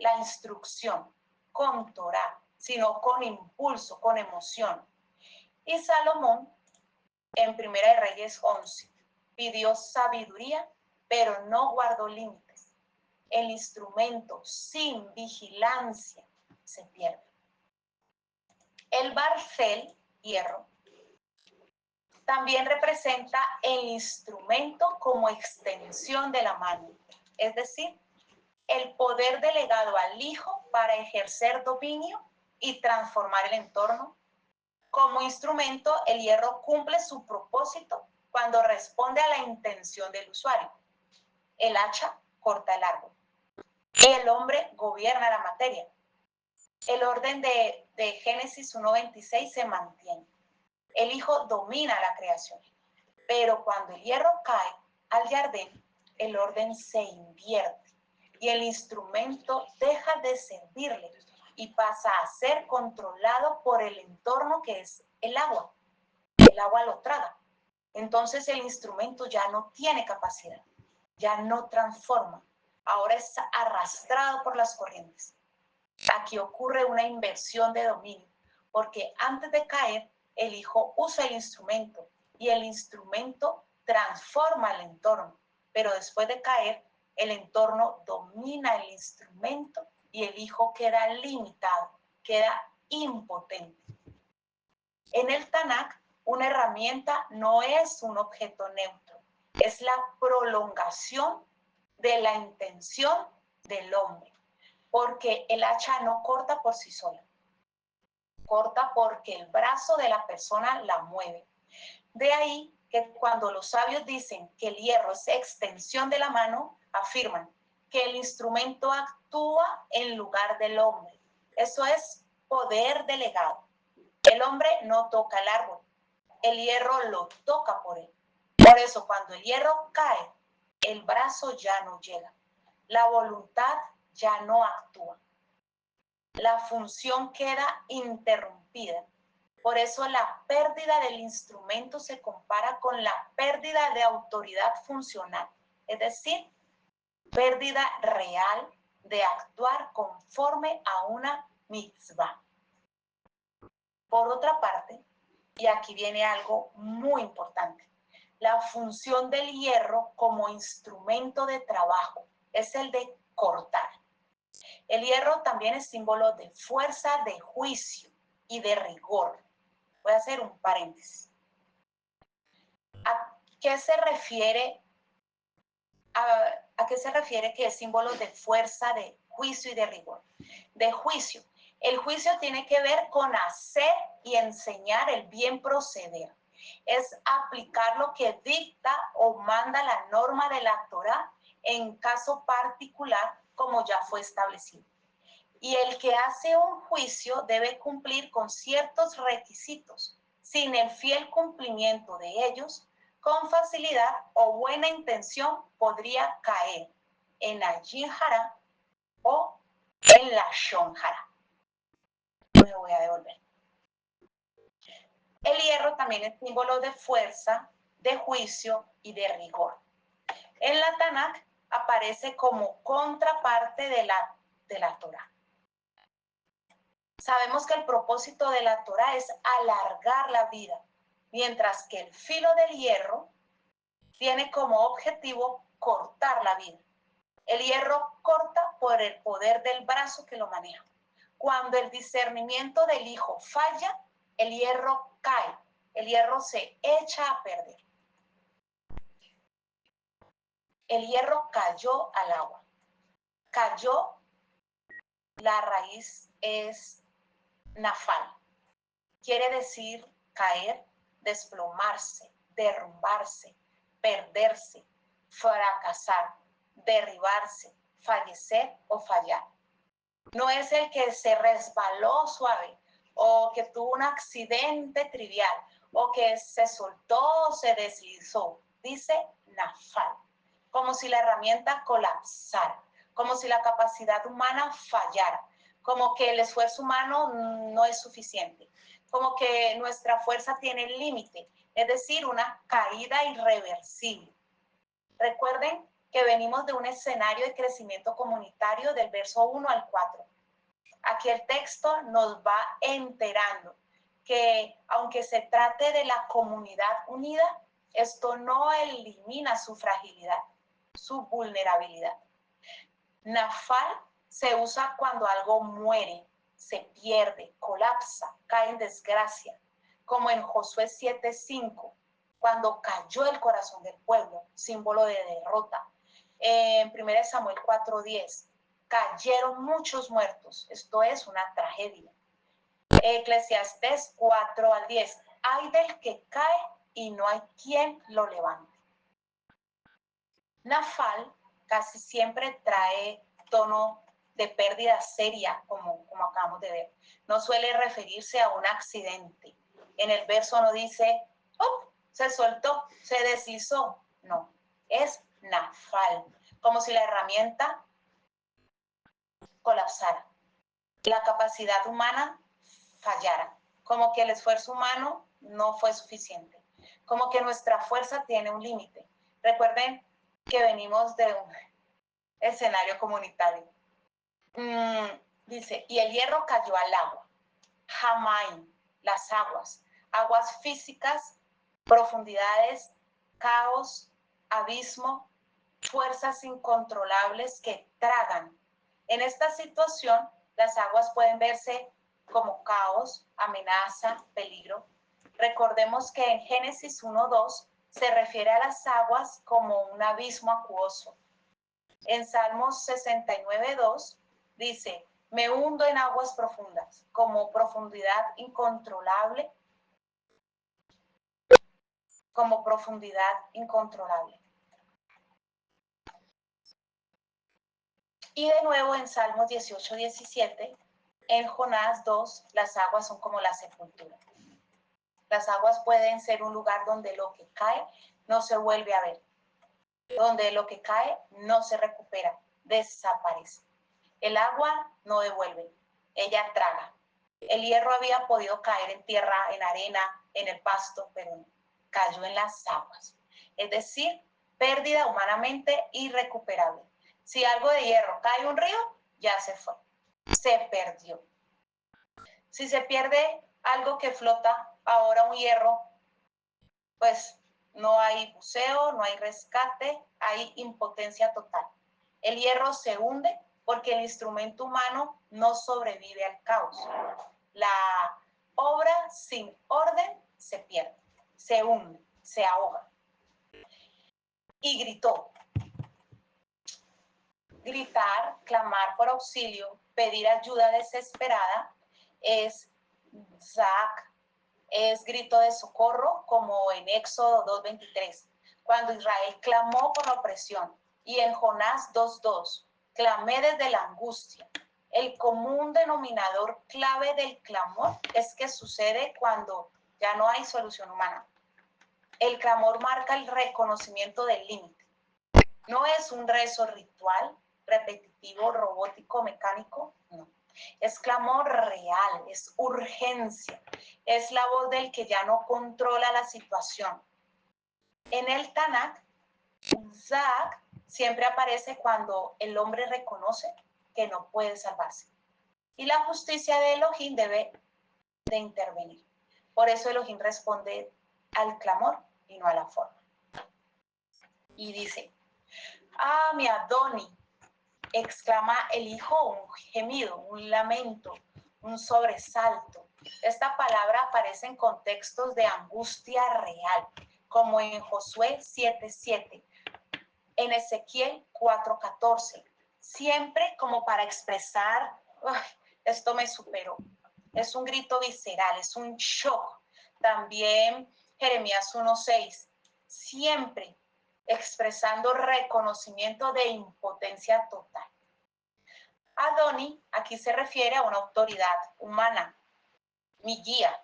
la instrucción, con Torah, sino con impulso, con emoción. Y Salomón, en 1 Reyes 11, pidió sabiduría, pero no guardó límites. El instrumento sin vigilancia se pierde. El barcel, hierro, también representa el instrumento como extensión de la mano, es decir, el poder delegado al hijo para ejercer dominio y transformar el entorno. Como instrumento, el hierro cumple su propósito cuando responde a la intención del usuario. El hacha corta el árbol y el hombre gobierna la materia. El orden de Génesis 1:26 se mantiene. El hijo domina la creación. Pero cuando el hierro cae al jardín, el orden se invierte y el instrumento deja de servirle y pasa a ser controlado por el entorno que es el agua. El agua lo traga. Entonces el instrumento ya no tiene capacidad, ya no transforma. Ahora es arrastrado por las corrientes. Aquí ocurre una inversión de dominio, porque antes de caer, el hijo usa el instrumento y el instrumento transforma el entorno, pero después de caer, el entorno domina el instrumento y el hijo queda limitado, queda impotente. En el Tanakh, una herramienta no es un objeto neutro, es la prolongación de la intención del hombre, porque el hacha no corta por sí sola, corta porque el brazo de la persona la mueve. De ahí que cuando los sabios dicen que el hierro es extensión de la mano, afirman que el instrumento actúa en lugar del hombre. Eso es poder delegado. El hombre no toca el árbol, el hierro lo toca por él. Por eso cuando el hierro cae, el brazo ya no llega, la voluntad ya no actúa, la función queda interrumpida. Por eso la pérdida del instrumento se compara con la pérdida de autoridad funcional, es decir, pérdida real de actuar conforme a una mitzvah. Por otra parte, y aquí viene algo muy importante, la función del hierro como instrumento de trabajo es el de cortar. El hierro también es símbolo de fuerza, de juicio y de rigor. Voy a hacer un paréntesis. ¿A qué se refiere? ¿A qué se refiere que es símbolo de fuerza, de juicio y de rigor? De juicio. El juicio tiene que ver con hacer y enseñar el bien proceder. Es aplicar lo que dicta o manda la norma de la Torá en caso particular, como ya fue establecido. Y el que hace un juicio debe cumplir con ciertos requisitos. Sin el fiel cumplimiento de ellos, con facilidad o buena intención podría caer en la Lashon Hara o en la Lashon Hara. Me voy a devolver. El hierro también es símbolo de fuerza, de juicio y de rigor. En la Tanakh aparece como contraparte de la Torá. Sabemos que el propósito de la Torá es alargar la vida, mientras que el filo del hierro tiene como objetivo cortar la vida. El hierro corta por el poder del brazo que lo maneja. Cuando el discernimiento del hijo falla, el hierro cae, el hierro se echa a perder. El hierro cayó al agua. Cayó, la raíz es nafal. Quiere decir caer, desplomarse, derrumbarse, perderse, fracasar, derribarse, fallecer o fallar. No es el que se resbaló suave o que tuvo un accidente trivial o que se soltó o se deslizó. Dice nafal, como si la herramienta colapsara, como si la capacidad humana fallara, como que el esfuerzo humano no es suficiente, como que nuestra fuerza tiene límite, es decir, una caída irreversible. Recuerden que venimos de un escenario de crecimiento comunitario del verso 1 al 4. Aquí el texto nos va enterando que aunque se trate de la comunidad unida, esto no elimina su fragilidad, su vulnerabilidad. Nafal se usa cuando algo muere, se pierde, colapsa, cae en desgracia, como en Josué 7:5, cuando cayó el corazón del pueblo, símbolo de derrota. En 1 Samuel 4:10, cayeron muchos muertos, esto es una tragedia. Eclesiastés 4:10, hay del que cae y no hay quien lo levante. Nafal casi siempre trae tono de pérdida seria, como acabamos de ver. No suele referirse a un accidente. En el verso no dice, oh, se soltó, se deslizó. No, es nafal, como si la herramienta colapsara, la capacidad humana fallara, como que el esfuerzo humano no fue suficiente, como que nuestra fuerza tiene un límite. Recuerden que venimos de un escenario comunitario. Dice, y el hierro cayó al agua. Jamaim, las aguas, aguas físicas, profundidades, caos, abismo, fuerzas incontrolables que tragan. En esta situación, las aguas pueden verse como caos, amenaza, peligro. Recordemos que en Génesis 1:2 se refiere a las aguas como un abismo acuoso. En Salmos 69:2 dice, me hundo en aguas profundas, como profundidad incontrolable, como profundidad incontrolable. Y de nuevo en Salmos 18:17, en Jonás 2, las aguas son como la sepultura. Las aguas pueden ser un lugar donde lo que cae no se vuelve a ver, donde lo que cae no se recupera, desaparece. El agua no devuelve, ella traga. El hierro había podido caer en tierra, en arena, en el pasto, pero no, cayó en las aguas. Es decir, pérdida humanamente irrecuperable. Si algo de hierro cae en un río, ya se fue, se perdió. Si se pierde algo que flota, ahora un hierro, pues no hay buceo, no hay rescate, hay impotencia total. El hierro se hunde porque el instrumento humano no sobrevive al caos. La obra sin orden se pierde, se hunde, se ahoga. Y gritó. Gritar, clamar por auxilio, pedir ayuda desesperada es Zak, es grito de socorro, como en Éxodo 2:23, cuando Israel clamó por la opresión, y en Jonás 2:2, clamé desde la angustia. El común denominador clave del clamor es que sucede cuando ya no hay solución humana. El clamor marca el reconocimiento del límite. No es un rezo ritual, repetitivo, robótico, mecánico, no. Es clamor real, es urgencia, es la voz del que ya no controla la situación. En el Tanakh, Zak siempre aparece cuando el hombre reconoce que no puede salvarse. Y la justicia de Elohim debe de intervenir. Por eso Elohim responde al clamor y no a la forma. Y dice, ah, mi Adoni, exclama el hijo, un gemido, un lamento, un sobresalto. Esta palabra aparece en contextos de angustia real, como en Josué 7:7, en Ezequiel 4:14, siempre como para expresar, esto me superó. Es un grito visceral, es un shock. También Jeremías 1:6, siempre expresando reconocimiento de impotencia total. Adoni aquí se refiere a una autoridad humana, mi guía.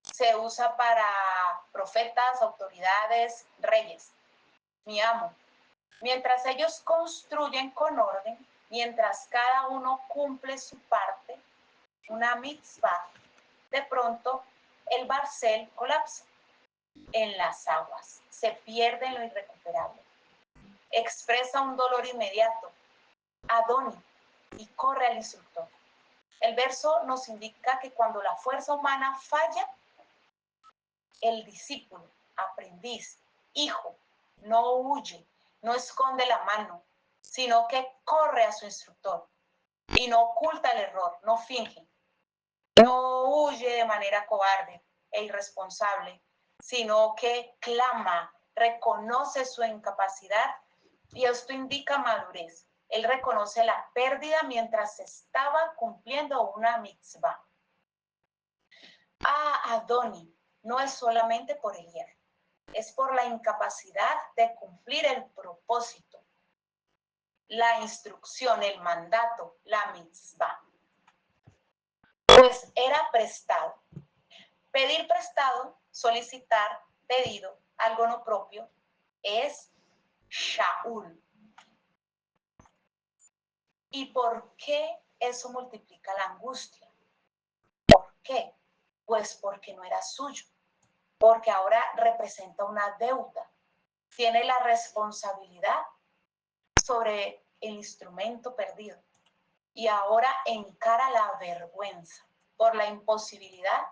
Se usa para profetas, autoridades, reyes, mi amo. Mientras ellos construyen con orden, mientras cada uno cumple su parte, una mitzvah, de pronto el Barcel colapsa en las aguas, se pierde en lo irrecuperable. Expresa un dolor inmediato, Adoni, y corre al instructor. El verso nos indica que cuando la fuerza humana falla, el discípulo, aprendiz, hijo, no huye, no esconde la mano, sino que corre a su instructor y no oculta el error, no finge, no huye de manera cobarde e irresponsable, sino que clama, reconoce su incapacidad y esto indica madurez. Él reconoce la pérdida mientras estaba cumpliendo una mitzvah. Adoni no es solamente por el hierro, es por la incapacidad de cumplir el propósito, la instrucción, el mandato, la mitzvah. Pues era prestado. Pedir prestado, solicitar, pedido, algo no propio, es Shaul. ¿Y por qué eso multiplica la angustia? ¿Por qué? Pues porque no era suyo, porque ahora representa una deuda, tiene la responsabilidad sobre el instrumento perdido y ahora encara la vergüenza por la imposibilidad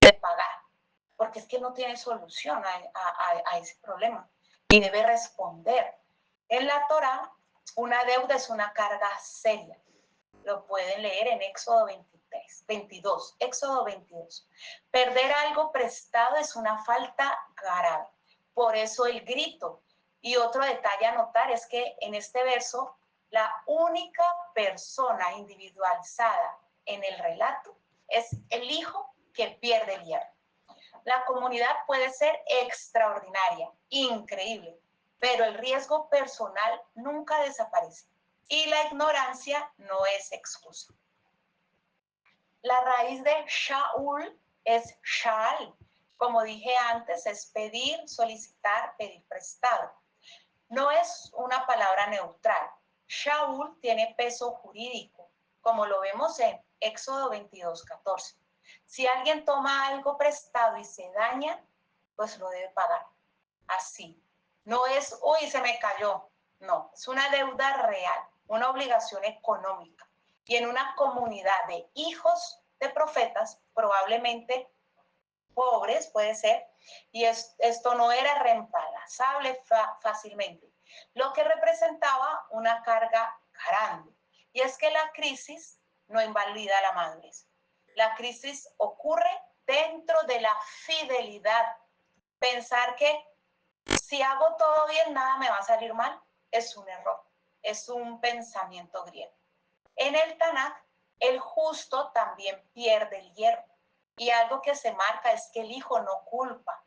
de pagar, porque es que no tiene solución a ese problema y debe responder. En la Torá, una deuda es una carga seria, Lo pueden leer en Éxodo 22. Éxodo 22. Perder algo prestado es una falta grave. Por eso el grito. Y otro detalle a notar es que en este verso, la única persona individualizada en el relato es el hijo que pierde el hierro. La comunidad puede ser extraordinaria, increíble, pero el riesgo personal nunca desaparece y la ignorancia no es excusa. La raíz de Shaul es Shaal. Como dije antes, es pedir, solicitar, pedir prestado. No es una palabra neutral. Shaul tiene peso jurídico, como lo vemos en Éxodo 22:14. Si alguien toma algo prestado y se daña, pues lo debe pagar. Así. No es, uy, se me cayó. No, es una deuda real, una obligación económica. Y en una comunidad de hijos de profetas, probablemente pobres, puede ser, y esto no era reemplazable fácilmente, lo que representaba una carga grande. Y es que la crisis no invalida la madurez. La crisis ocurre dentro de la fidelidad. Pensar que si hago todo bien, nada me va a salir mal, es un error, es un pensamiento griego. En el Tanaj, el justo también pierde el hierro. Y algo que se marca es que el hijo no culpa.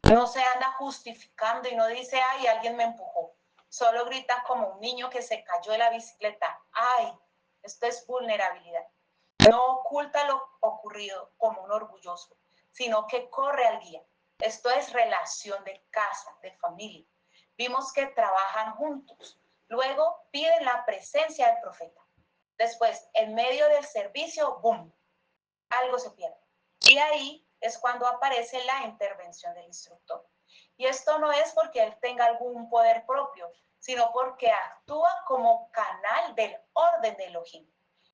No se anda justificando y no dice, ay, alguien me empujó. Solo grita como un niño que se cayó de la bicicleta. Ay, esto es vulnerabilidad. No oculta lo ocurrido como un orgulloso, sino que corre al guía. Esto es relación de casa, de familia. Vimos que trabajan juntos. Luego piden la presencia del profeta. Después, en medio del servicio, ¡boom!, algo se pierde. Y ahí es cuando aparece la intervención del instructor. Y esto no es porque él tenga algún poder propio, sino porque actúa como canal del orden de Elohim.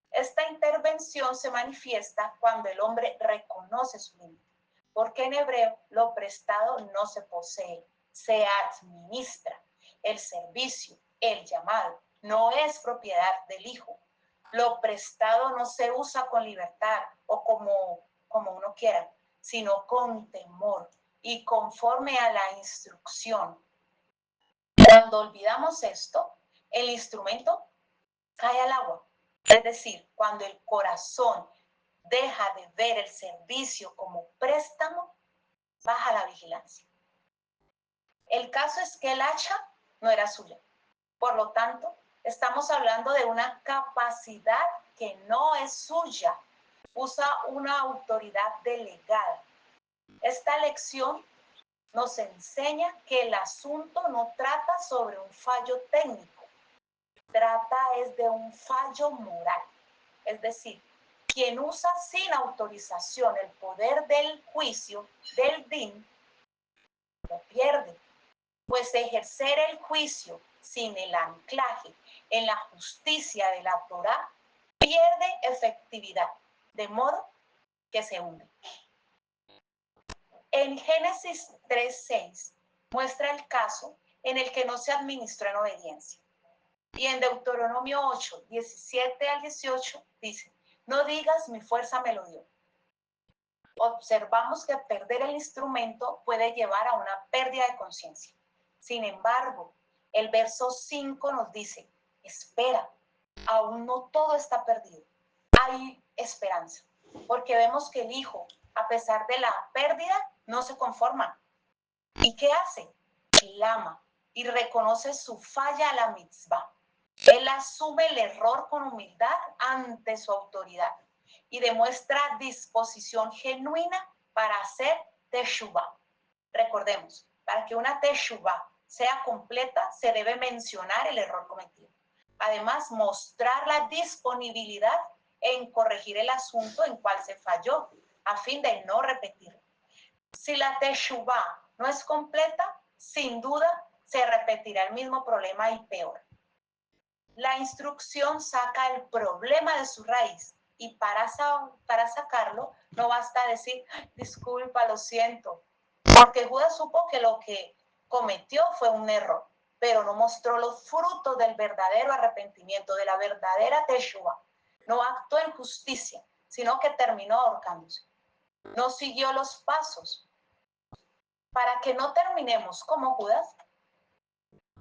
Esta intervención se manifiesta cuando el hombre reconoce su límite, porque en hebreo lo prestado no se posee, se administra. El servicio, el llamado, no es propiedad del hijo. Lo prestado no se usa con libertad o como uno quiera, sino con temor y conforme a la instrucción. Cuando olvidamos esto, el instrumento cae al agua. Es decir, cuando el corazón deja de ver el servicio como préstamo, baja la vigilancia. El caso es que el hacha no era suya. Por lo tanto, estamos hablando de una capacidad que no es suya. Usa una autoridad delegada. Esta lección nos enseña que el asunto no trata sobre un fallo técnico, trata es de un fallo moral. Es decir, quien usa sin autorización el poder del juicio, del din, lo pierde. Pues ejercer el juicio sin el anclaje en la justicia de la Torá pierde efectividad, de modo que se hunde. En Génesis 3:6 muestra el caso en el que no se administró en obediencia. Y en Deuteronomio 8:17-18 dice, no digas mi fuerza me lo dio. Observamos que perder el instrumento puede llevar a una pérdida de conciencia. Sin embargo, el verso 5 nos dice, espera, aún no todo está perdido. Hay esperanza, porque vemos que el hijo, a pesar de la pérdida, no se conforma. ¿Y qué hace? Clama y reconoce su falla a la mitzvah. Él asume el error con humildad ante su autoridad y demuestra disposición genuina para hacer teshuvah. Recordemos, para que una teshuvah sea completa, se debe mencionar el error cometido. Además, mostrar la disponibilidad en corregir el asunto en cual se falló, a fin de no repetirlo. Si la teshuvah no es completa, sin duda se repetirá el mismo problema y peor. La instrucción saca el problema de su raíz y para sacarlo no basta decir, disculpa, lo siento, porque Judas supo que lo que cometió fue un error, pero no mostró los frutos del verdadero arrepentimiento, de la verdadera teshuvah. No actuó en justicia, sino que terminó ahorcándose. No siguió los pasos. Para que no terminemos como Judas,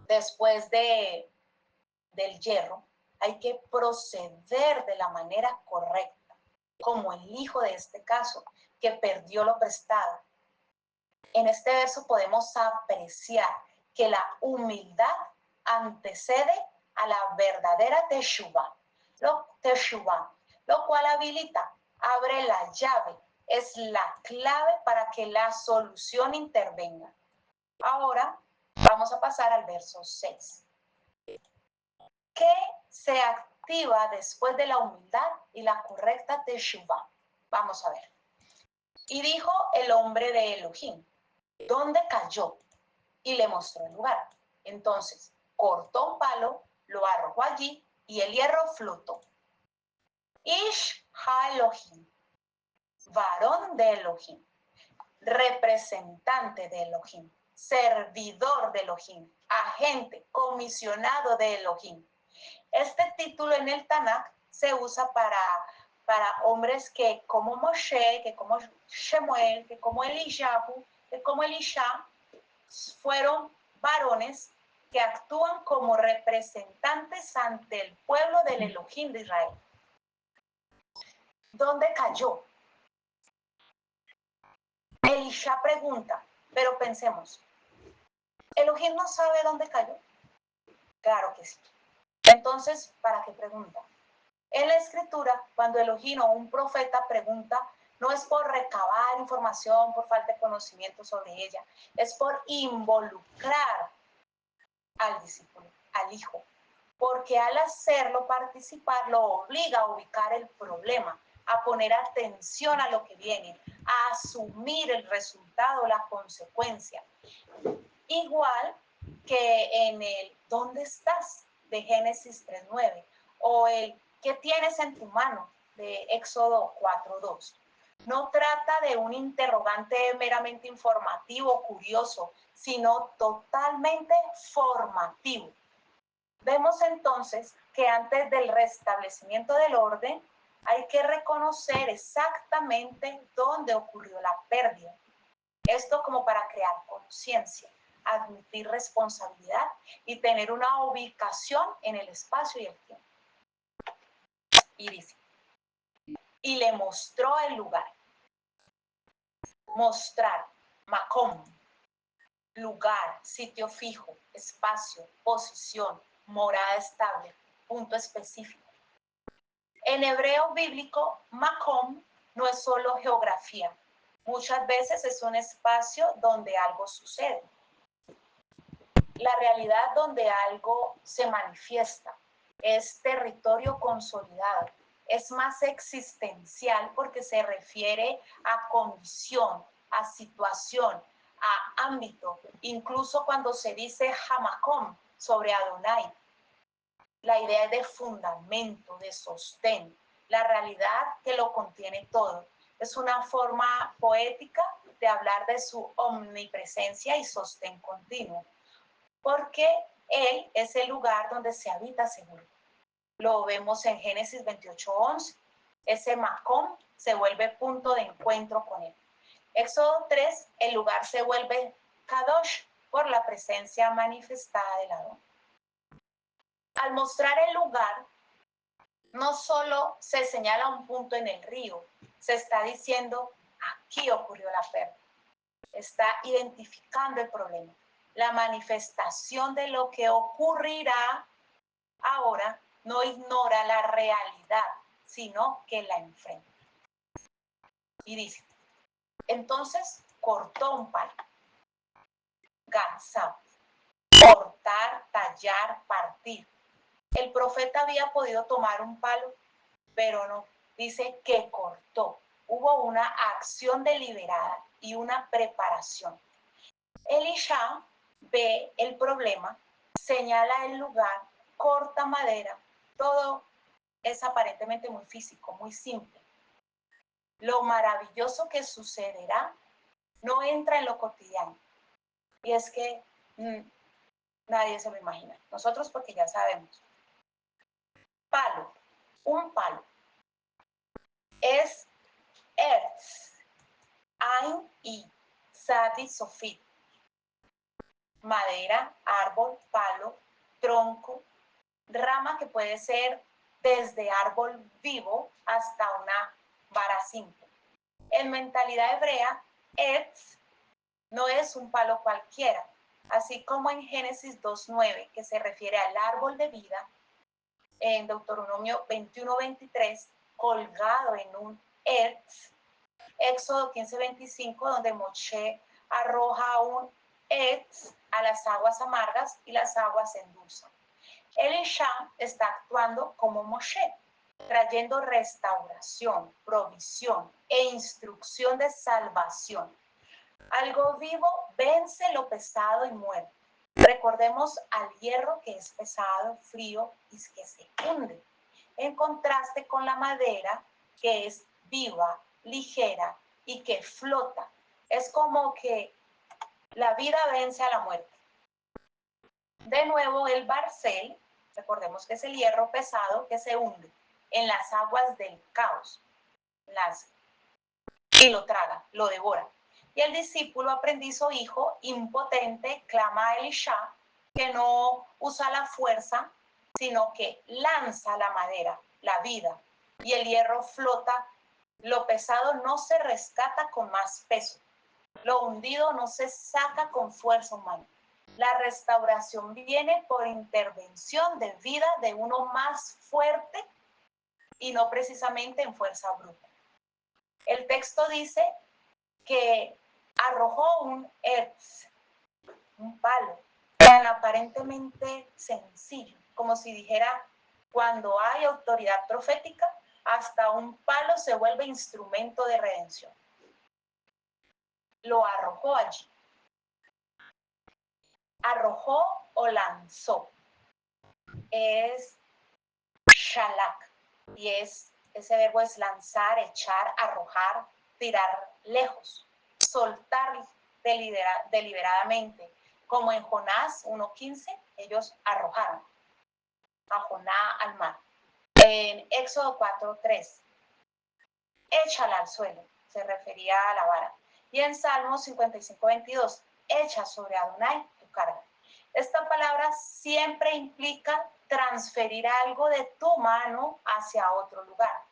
después del hierro, hay que proceder de la manera correcta, como el hijo de este caso, que perdió lo prestado. En este verso podemos apreciar que la humildad antecede a la verdadera teshuvá, lo cual habilita, abre la llave, es la clave para que la solución intervenga. Ahora vamos a pasar al verso 6. ¿Qué se activa después de la humildad y la correcta teshuvá? Vamos a ver. Y dijo el hombre de Elohim, ¿dónde cayó? Y le mostró el lugar. Entonces cortó un palo, lo arrojó allí y el hierro flotó. Ish ha Elohim, varón de Elohim, representante de Elohim, servidor de Elohim, agente, comisionado de Elohim. Este título en el Tanakh se usa para hombres que como Moshe, que como Shemuel, que como Eliyahu, que como Elisha, fueron varones que actúan como representantes ante el pueblo del Elohim de Israel. ¿Dónde cayó? Elisha pregunta, pero pensemos, ¿Elohim no sabe dónde cayó? Claro que sí. Entonces, ¿para qué pregunta? En la escritura, cuando Elohim o un profeta pregunta, no es por recabar información, por falta de conocimiento sobre ella, es por involucrar al discípulo, al hijo, porque al hacerlo participar lo obliga a ubicar el problema, a poner atención a lo que viene, a asumir el resultado, la consecuencia. Igual que en el ¿dónde estás? De Génesis 3:9 o el ¿qué tienes en tu mano? De Éxodo 4:2. No trata de un interrogante meramente informativo, curioso, sino totalmente formativo. Vemos entonces que antes del restablecimiento del orden hay que reconocer exactamente dónde ocurrió la pérdida. Esto como para crear conciencia, admitir responsabilidad y tener una ubicación en el espacio y el tiempo. Y dice, y le mostró el lugar. Mostrar, makom, lugar, sitio fijo, espacio, posición, morada estable, punto específico. En hebreo bíblico, makom no es solo geografía. Muchas veces es un espacio donde algo sucede. La realidad donde algo se manifiesta, es territorio consolidado, es más existencial porque se refiere a condición, a situación, a ámbito, incluso cuando se dice Hamakom sobre Adonai. La idea es de fundamento, de sostén, la realidad que lo contiene todo. Es una forma poética de hablar de su omnipresencia y sostén continuo, porque Él es el lugar donde se habita seguro. Lo vemos en Génesis 28:11. Ese Macón se vuelve punto de encuentro con Él. Éxodo 3, el lugar se vuelve Kadosh por la presencia manifestada del Adón. Al mostrar el lugar, no solo se señala un punto en el río, se está diciendo, aquí ocurrió la pérdida. Está identificando el problema. La manifestación de lo que ocurrirá ahora no ignora la realidad, sino que la enfrenta. Y dice, entonces cortó un palo. Gatzab, cortar, tallar, partir. El profeta había podido tomar un palo, pero no. Dice que cortó. Hubo una acción deliberada y una preparación. Elisha ve el problema, señala el lugar, corta madera, todo es aparentemente muy físico, muy simple. Lo maravilloso que sucederá no entra en lo cotidiano. Y es que nadie se lo imagina. Nosotros porque ya sabemos. Palo, un palo. es Erz, Ain y Sadi Sofit. Madera, árbol, palo, tronco, rama que puede ser desde árbol vivo hasta una vara simple. En mentalidad hebrea, Etz no es un palo cualquiera, así como en Génesis 2:9, que se refiere al árbol de vida, en Deuteronomio 21:23, colgado en un Etz, Éxodo 15:25, donde Moshe arroja un Etz a las aguas amargas y las aguas se endulzan. Elisha está actuando como Moshe, trayendo restauración, provisión e instrucción de salvación. Algo vivo vence lo pesado y muere. Recordemos al hierro que es pesado, frío y que se hunde, en contraste con la madera que es viva, ligera y que flota. Es como que la vida vence a la muerte. De nuevo, el barcel, recordemos que es el hierro pesado que se hunde en las aguas del caos y lo traga, lo devora. Y el discípulo, aprendiz o hijo impotente clama a Elisha, que no usa la fuerza, sino que lanza la madera, la vida, y el hierro flota. Lo pesado no se rescata con más peso, lo hundido no se saca con fuerza humana. La restauración viene por intervención de vida de uno más fuerte y no precisamente en fuerza bruta. El texto dice que arrojó un erz, un palo, tan aparentemente sencillo, como si dijera, cuando hay autoridad profética, hasta un palo se vuelve instrumento de redención. Lo arrojó allí. Arrojó o lanzó. Es shalak, y ese verbo es lanzar, echar, arrojar, tirar lejos, soltar deliberadamente, como en Jonás 1:15, ellos arrojaron a Jonás al mar. En Éxodo 4:3, échala al suelo, se refería a la vara. Y en Salmos 55:22, echa sobre Adonai tu carga. Esta palabra siempre implica transferir algo de tu mano hacia otro lugar.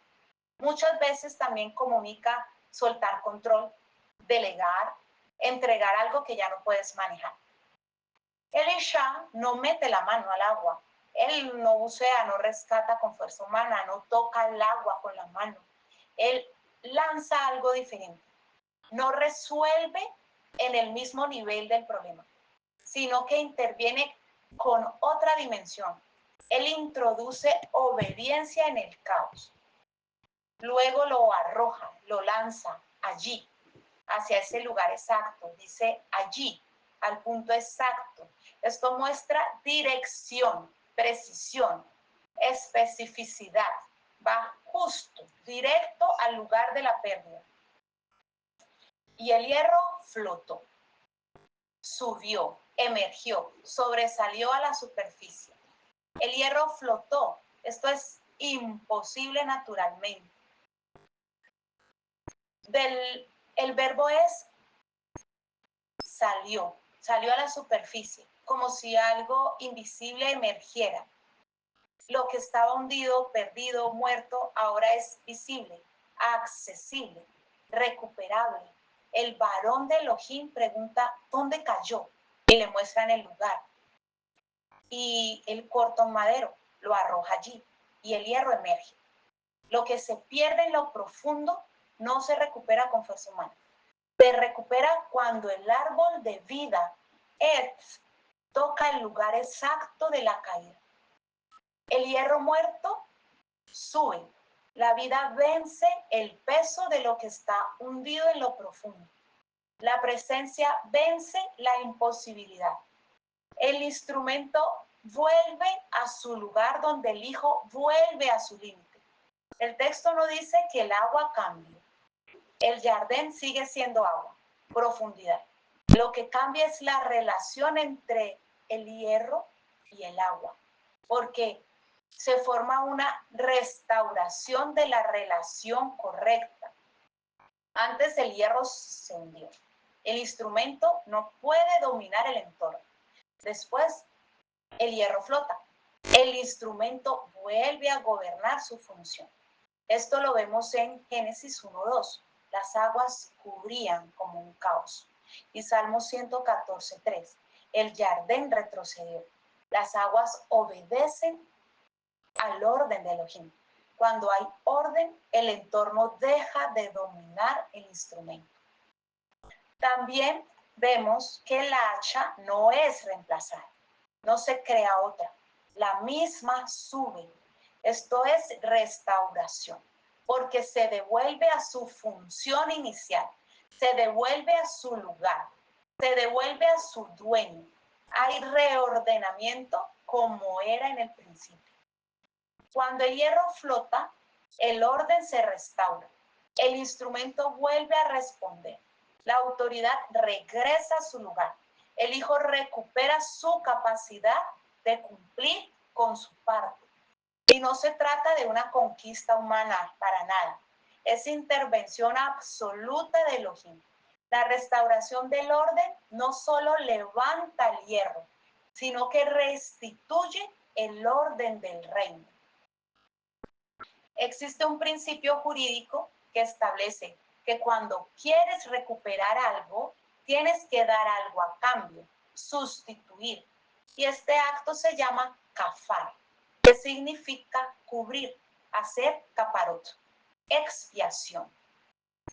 Muchas veces también comunica soltar control, delegar, entregar algo que ya no puedes manejar. Elisha no mete la mano al agua. Él no bucea, no rescata con fuerza humana, no toca el agua con la mano. Él lanza algo diferente. No resuelve en el mismo nivel del problema, sino que interviene con otra dimensión. Él introduce obediencia en el caos. Luego lo arroja, lo lanza allí, hacia ese lugar exacto. Dice allí, al punto exacto. Esto muestra dirección, precisión, especificidad. Va justo, directo al lugar de la pérdida. Y el hierro flotó, subió, emergió, sobresalió a la superficie. El hierro flotó. Esto es imposible naturalmente. El verbo es salió a la superficie, como si algo invisible emergiera. Lo que estaba hundido, perdido, muerto, ahora es visible, accesible, recuperable. El varón de Elohim pregunta, ¿dónde cayó? Y le muestran el lugar. Y él corta un madero, lo arroja allí, y el hierro emerge. Lo que se pierde en lo profundo no se recupera con fuerza humana. Se recupera cuando el árbol de vida, Erz, toca el lugar exacto de la caída. El hierro muerto sube. La vida vence el peso de lo que está hundido en lo profundo. La presencia vence la imposibilidad. El instrumento vuelve a su lugar donde el hijo vuelve a su límite. El texto no dice que el agua cambie. El jardín sigue siendo agua, profundidad. Lo que cambia es la relación entre el hierro y el agua, porque se forma una restauración de la relación correcta. Antes el hierro se hundió. El instrumento no puede dominar el entorno. Después, el hierro flota. El instrumento vuelve a gobernar su función. Esto lo vemos en Génesis 1:2. Las aguas cubrían como un caos. Y Salmo 114:3. El Jardín retrocedió. Las aguas obedecen al orden de Elohim. Cuando hay orden, el entorno deja de dominar el instrumento. También vemos que el hacha no es reemplazada, no se crea otra, la misma sube. Esto es restauración, porque se devuelve a su función inicial, se devuelve a su lugar, se devuelve a su dueño. Hay reordenamiento como era en el principio. Cuando el hierro flota, el orden se restaura, el instrumento vuelve a responder. La autoridad regresa a su lugar. El hijo recupera su capacidad de cumplir con su parte. Y no se trata de una conquista humana para nada. Es intervención absoluta de Elohim. La restauración del orden no solo levanta el hierro, sino que restituye el orden del reino. Existe un principio jurídico que establece que cuando quieres recuperar algo, tienes que dar algo a cambio, sustituir. Y este acto se llama kafar, que significa cubrir, hacer caparot, expiación.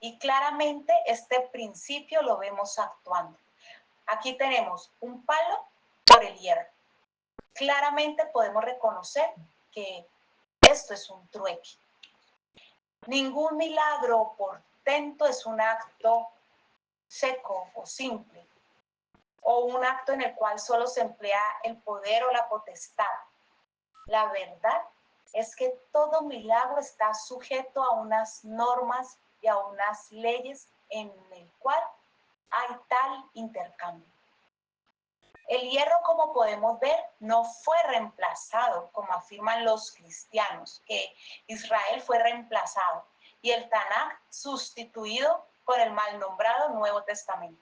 Y claramente este principio lo vemos actuando. Aquí tenemos un palo por el hierro. Claramente podemos reconocer que esto es un trueque. Ningún milagro o portento es un acto seco o simple, o un acto en el cual solo se emplea el poder o la potestad. La verdad es que todo milagro está sujeto a unas normas y a unas leyes en el cual hay tal intercambio. El hierro, como podemos ver, no fue reemplazado, como afirman los cristianos, que Israel fue reemplazado y el Tanaj sustituido por el mal nombrado Nuevo Testamento.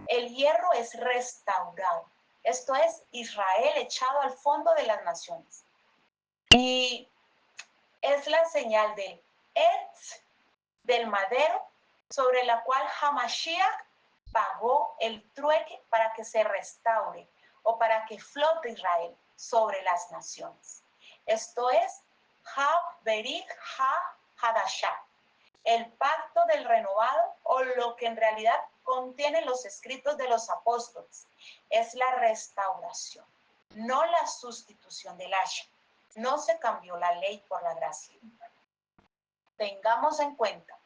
El hierro es restaurado, esto es Israel echado al fondo de las naciones. Y es la señal del etz, del madero, sobre la cual Hamashiach pagó el trueque para que se restaure o para que flote Israel sobre las naciones. Esto es Ha-Berich Ha-Hadashah, el pacto del renovado, o lo que en realidad contienen los escritos de los apóstoles. Es la restauración, no la sustitución del hacha. No se cambió la ley por la gracia. Tengamos en cuenta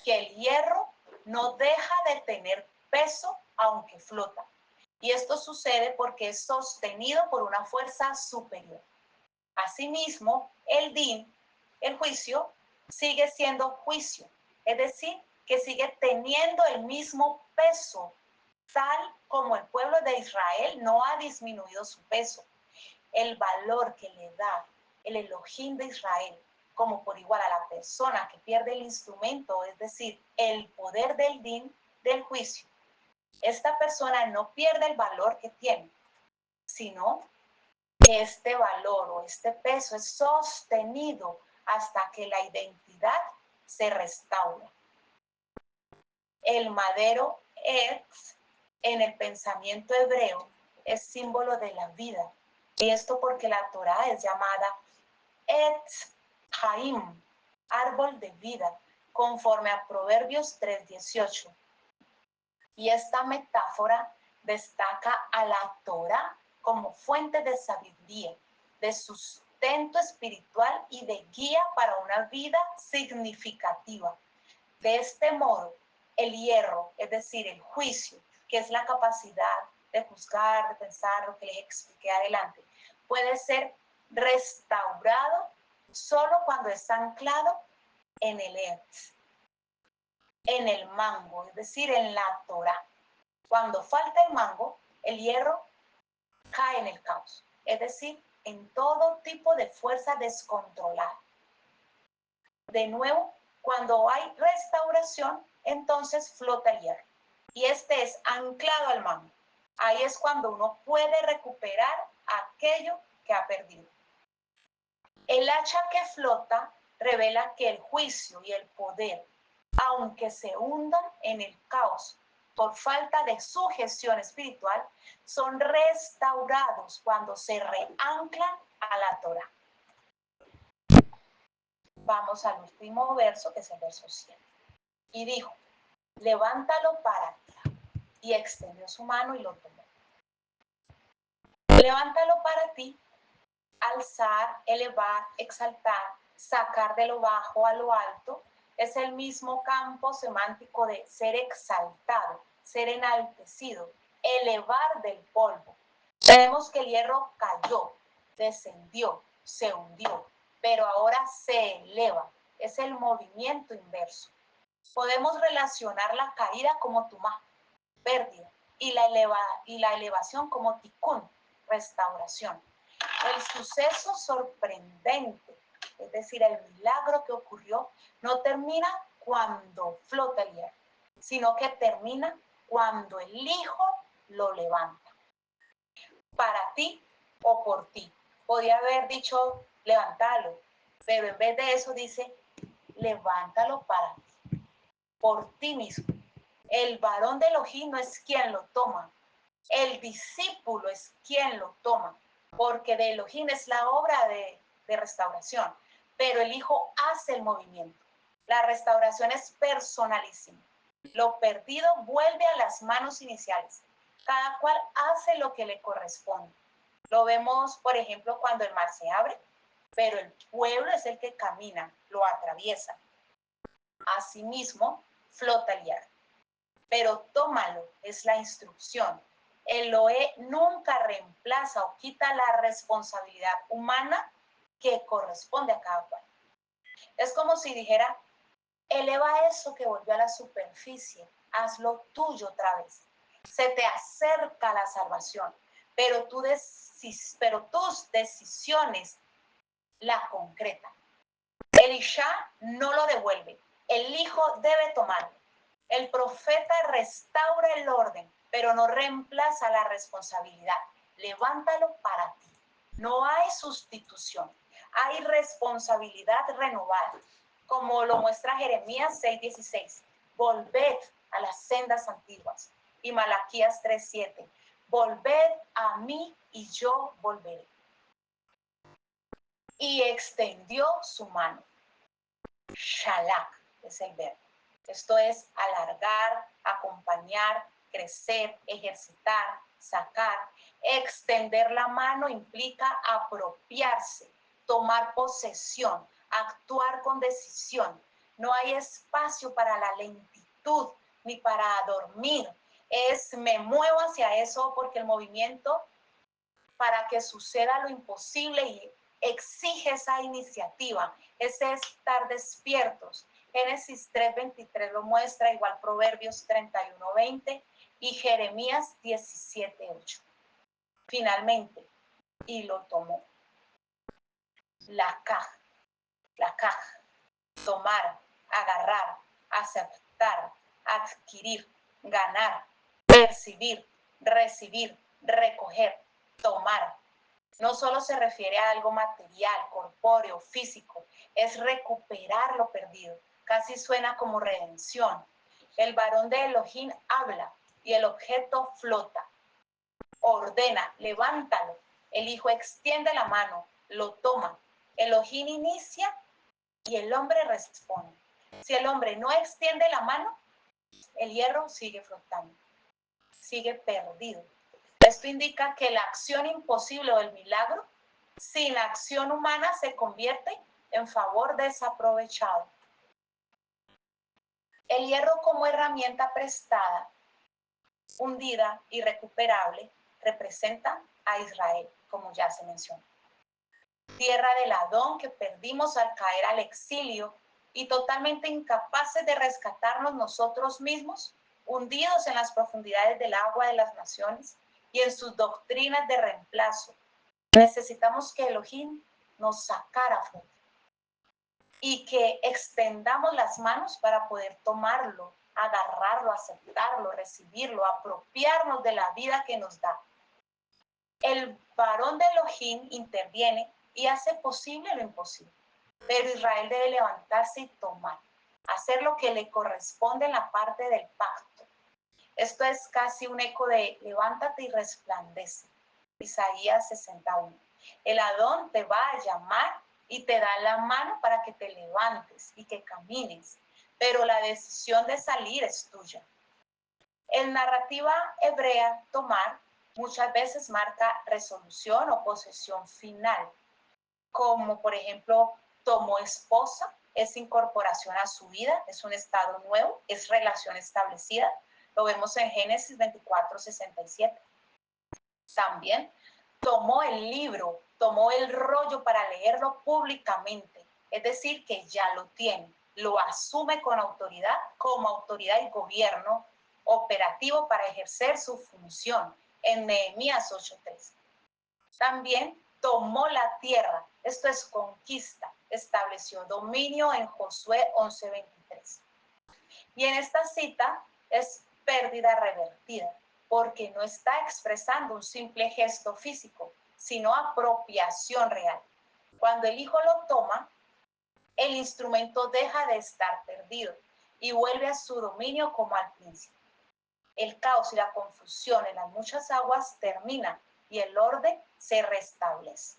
que el hierro no deja de tener peso aunque flota. Y esto sucede porque es sostenido por una fuerza superior. Asimismo, el din, el juicio, sigue siendo juicio. Es decir, que sigue teniendo el mismo peso, tal como el pueblo de Israel no ha disminuido su peso. El valor que le da el Elohim de Israel como por igual a la persona que pierde el instrumento, es decir, el poder del din, del juicio. Esta persona no pierde el valor que tiene, sino que este valor o este peso es sostenido hasta que la identidad se restaura. El madero etz en el pensamiento hebreo es símbolo de la vida. Y esto porque la Torá es llamada Etz Haim, árbol de vida, conforme a Proverbios 3:18. Y esta metáfora destaca a la Torá como fuente de sabiduría, de sustento espiritual y de guía para una vida significativa. De este modo, el hierro, es decir, el juicio, que es la capacidad de juzgar, de pensar, lo que les expliqué adelante, puede ser restaurado solo cuando está anclado en el etz, en el mango, es decir, en la Torá. Cuando falta el mango, el hierro cae en el caos, es decir, en todo tipo de fuerza descontrolada. De nuevo, cuando hay restauración, entonces flota el hierro. Y este es anclado al mango. Ahí es cuando uno puede recuperar aquello que ha perdido. El hacha que flota revela que el juicio y el poder, aunque se hundan en el caos por falta de sujeción espiritual, son restaurados cuando se reanclan a la Torá. Vamos al último verso, que es el verso 7. Y dijo, levántalo para ti. Y extendió su mano y lo tomó. Levántalo para ti, alzar, elevar, exaltar, sacar de lo bajo a lo alto, es el mismo campo semántico de ser exaltado, ser enaltecido, elevar del polvo. Vemos que el hierro cayó, descendió, se hundió, pero ahora se eleva. Es el movimiento inverso. Podemos relacionar la caída como tumá, pérdida, y la elevación como tikkun, restauración. El suceso sorprendente, es decir, el milagro que ocurrió, no termina cuando flota el hierro, sino que termina cuando el Hijo lo levanta. Para ti o por ti. Podía haber dicho, levántalo, pero en vez de eso dice, levántalo para ti, por ti mismo. El varón de Elohim no es quien lo toma, el discípulo es quien lo toma, porque de Elohim es la obra de restauración, pero el Hijo hace el movimiento. La restauración es personalísima. Lo perdido vuelve a las manos iniciales. Cada cual hace lo que le corresponde. Lo vemos, por ejemplo, cuando el mar se abre, pero el pueblo es el que camina, lo atraviesa. Asimismo, flota el hierro. Pero tómalo, es la instrucción. Eloé nunca reemplaza o quita la responsabilidad humana que corresponde a cada cual. Es como si dijera, eleva eso que volvió a la superficie, hazlo tuyo otra vez. Se te acerca la salvación, pero tus decisiones la concretan. Elisha no lo devuelve, el hijo debe tomarlo. El profeta restaura el orden, pero no reemplaza la responsabilidad. Levántalo para ti. No hay sustitución, hay responsabilidad renovada, como lo muestra Jeremías 6:16. Volved a las sendas antiguas. Y Malaquías 3:7. Volved a mí y yo volveré. Y extendió su mano. Shalak es el verbo. Esto es alargar, acompañar, crecer, ejercitar, sacar. Extender la mano implica apropiarse, tomar posesión, actuar con decisión. No hay espacio para la lentitud ni para dormir. Me muevo hacia eso porque el movimiento, para que suceda lo imposible, y exige esa iniciativa, ese estar despiertos. Génesis 3:23 lo muestra, igual Proverbios 31:20 y Jeremías 17:8. Finalmente, y lo tomó. La caja, tomar, agarrar, aceptar, adquirir, ganar, percibir, recibir, recoger, tomar. No solo se refiere a algo material, corpóreo, físico, es recuperar lo perdido. Casi suena como redención. El varón de Elohim habla y el objeto flota. Ordena, levántalo. El hijo extiende la mano, lo toma. Elohim inicia y el hombre responde. Si el hombre no extiende la mano, el hierro sigue flotando, sigue perdido. Esto indica que la acción imposible o el milagro, sin acción humana, se convierte en favor desaprovechado. El hierro como herramienta prestada, hundida, irrecuperable, representa a Israel, como ya se mencionó. Tierra del Adón que perdimos al caer al exilio y totalmente incapaces de rescatarnos nosotros mismos, hundidos en las profundidades del agua de las naciones y en sus doctrinas de reemplazo, Necesitamos que Elohim nos sacara fuera y que extendamos las manos para poder tomarlo, agarrarlo, aceptarlo, recibirlo, apropiarnos de la vida que nos da. El varón de Elohim interviene y hace posible lo imposible, pero Israel debe levantarse y tomar, hacer lo que le corresponde en la parte del pacto. Esto es casi un eco de levántate y resplandece. Isaías 61. El Adón te va a llamar y te da la mano para que te levantes y que camines, pero la decisión de salir es tuya. En narrativa hebrea, tomar muchas veces marca resolución o posesión final, como por ejemplo, tomó esposa, es incorporación a su vida, es un estado nuevo, es relación establecida. Lo vemos en Génesis 24:67. También tomó el libro, tomó el rollo para leerlo públicamente, es decir, que ya lo tiene, lo asume con autoridad, como autoridad y gobierno operativo para ejercer su función en Nehemías 8:3. También tomó la tierra, esto es conquista, estableció dominio en Josué 11:23. Y en esta cita es pérdida revertida, porque no está expresando un simple gesto físico, sino apropiación real. Cuando el hijo lo toma, el instrumento deja de estar perdido y vuelve a su dominio como al principio. El caos y la confusión en las muchas aguas terminan y el orden se restablece.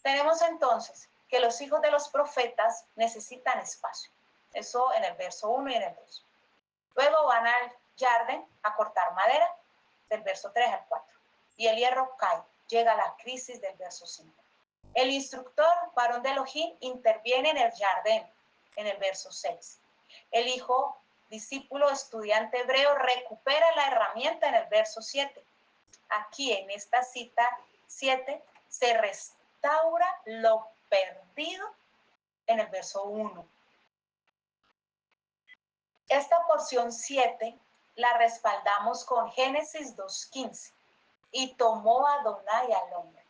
Tenemos entonces que los hijos de los profetas necesitan espacio. Eso en el verso 1 y en el 2. Luego van al jardín a cortar madera, del verso 3 al 4. Y el hierro cae, llega a la crisis del verso 5. El instructor, varón de Elohim, interviene en el jardín, en el verso 6. El hijo, discípulo, estudiante hebreo, recupera la herramienta en el verso 7. Aquí, en esta cita 7, se restaura lo perdido en el verso 1. Esta porción 7 la respaldamos con Génesis 2:15. Y tomó a Adonai al hombre.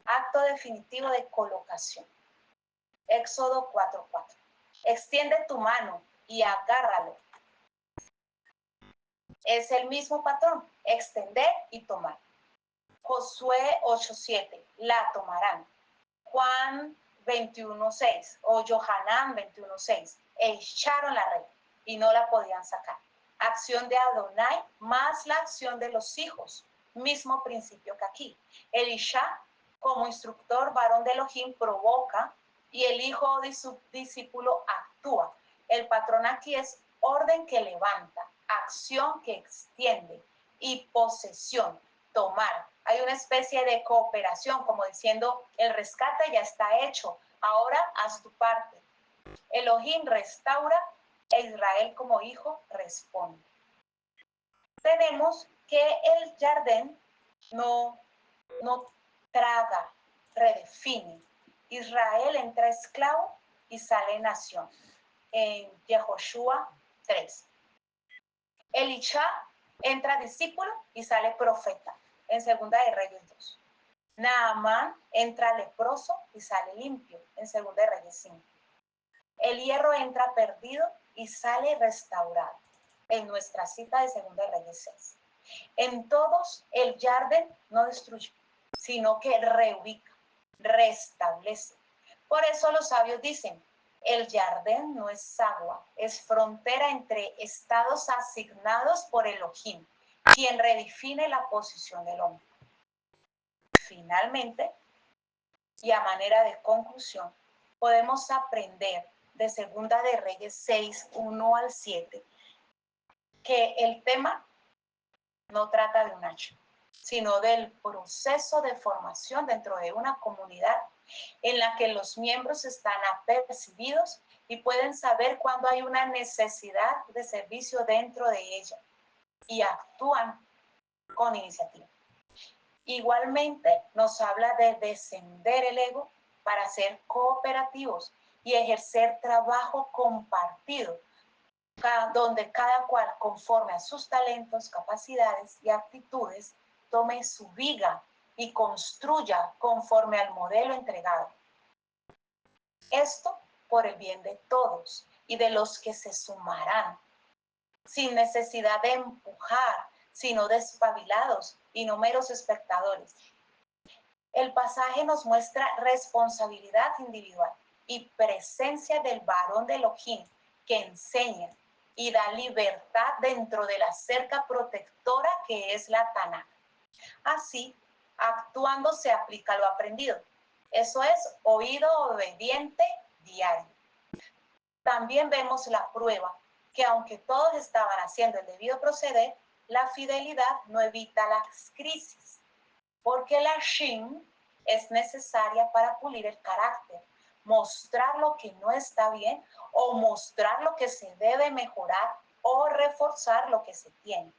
Acto definitivo de colocación. Éxodo 4:4. Extiende tu mano y agárralo. Es el mismo patrón, extender y tomar. Josué 8:7. La tomarán. Juan 21:6 o Johanán 21:6. Echaron la red y no la podían sacar. Acción de Adonai más la acción de los hijos. Mismo principio que aquí. Elisha, como instructor, varón de Elohim, provoca y el hijo de su discípulo actúa. El patrón aquí es orden que levanta, acción que extiende y posesión, tomar. Hay una especie de cooperación, como diciendo, el rescate ya está hecho, ahora haz tu parte. Elohim restaura e Israel como hijo responde. Tenemos que el jardín no traga, redefine. Israel entra esclavo y sale nación. En Yehoshua 3. Elisha entra discípulo y sale profeta. En Segunda de Reyes 2. Naamán entra leproso y sale limpio. En Segunda de Reyes 5. El hierro entra perdido y sale restaurado. En nuestra cita de Segunda de Reyes 6. En todos, el jardín no destruye, sino que reubica, restablece. Por eso los sabios dicen, el jardín no es agua, es frontera entre estados asignados por Elohim, quien redefine la posición del hombre. Finalmente, y a manera de conclusión, podemos aprender de Segunda de Reyes 6, 1 al 7, que el tema no trata de un hacha, sino del proceso de formación dentro de una comunidad en la que los miembros están apercibidos y pueden saber cuando hay una necesidad de servicio dentro de ella y actúan con iniciativa. Igualmente nos habla de descender el ego para ser cooperativos y ejercer trabajo compartido, donde cada cual, conforme a sus talentos, capacidades y aptitudes, tome su viga y construya conforme al modelo entregado. Esto por el bien de todos y de los que se sumarán, sin necesidad de empujar, sino despabilados y no meros espectadores. El pasaje nos muestra responsabilidad individual y presencia del varón de Elohim que enseña y da libertad dentro de la cerca protectora que es la Tanakh. Así, actuando se aplica lo aprendido. Eso es oído obediente diario. También vemos la prueba que aunque todos estaban haciendo el debido proceder, la fidelidad no evita las crisis, porque la shin es necesaria para pulir el carácter, mostrar lo que no está bien o mostrar lo que se debe mejorar o reforzar lo que se tiene.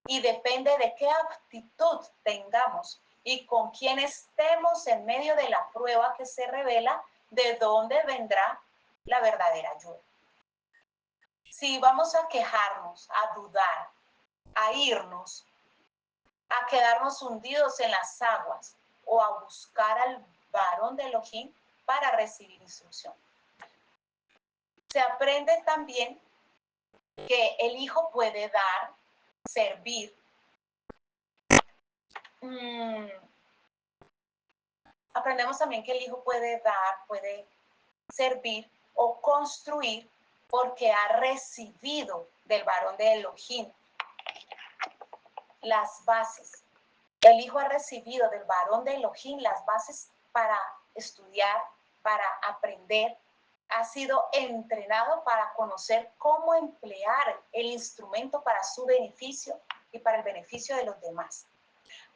Y depende de qué actitud tengamos y con quién estemos en medio de la prueba que se revela de dónde vendrá la verdadera ayuda. Si vamos a quejarnos, a dudar, a irnos, a quedarnos hundidos en las aguas o a buscar al varón de Elohim para recibir instrucción. Se aprende también que el hijo puede dar, servir, aprendemos también que el hijo puede dar, puede servir o construir porque ha recibido del varón de Elohim las bases. El hijo ha recibido del varón de Elohim las bases para estudiar, para aprender. Ha sido entrenado para conocer cómo emplear el instrumento para su beneficio y para el beneficio de los demás.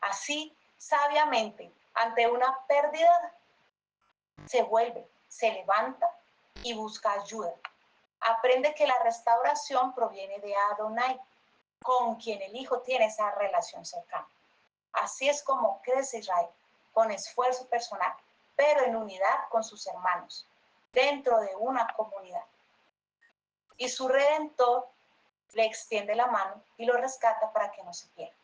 Así, sabiamente, ante una pérdida, se vuelve, se levanta y busca ayuda. Aprende que la restauración proviene de Adonai, con quien el hijo tiene esa relación cercana. Así es como crece Israel, con esfuerzo personal, pero en unidad con sus hermanos, dentro de una comunidad. Y su Redentor le extiende la mano y lo rescata para que no se pierda.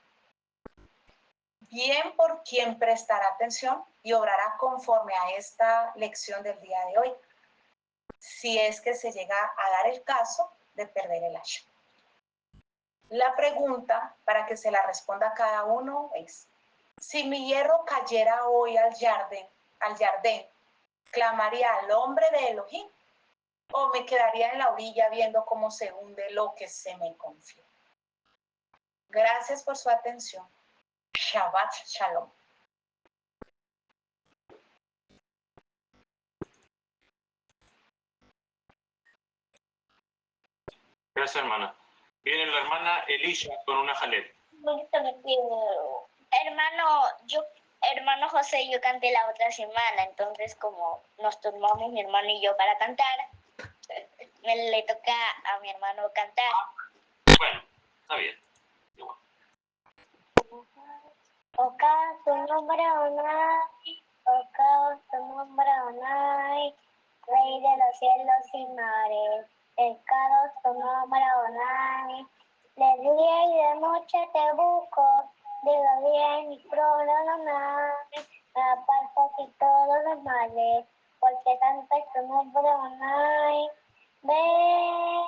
Bien por quien prestará atención y obrará conforme a esta lección del día de hoy, si es que se llega a dar el caso de perder el asha. La pregunta, para que se la responda cada uno, es: si mi hierro cayera hoy al Jardín, ¿clamaría al hombre de Elohim? ¿O me quedaría en la orilla viendo cómo se hunde lo que se me confió? Gracias por su atención. Shabbat Shalom. Gracias, hermana. Viene la hermana Elisha con una jaleta. Hermano José, yo canté la otra semana, entonces como nos turnamos mi hermano y yo para cantar, le toca a mi hermano cantar. Bueno, está bien. Igual. Oka tu nombre Onai, Oka tu nombre Onai, Rey de los cielos y mares, pescados tu nombre Onai, de día y de noche te busco, digo bien y pronto Onai, me apartas y todos los males, porque santo es tu nombre Onai, ven,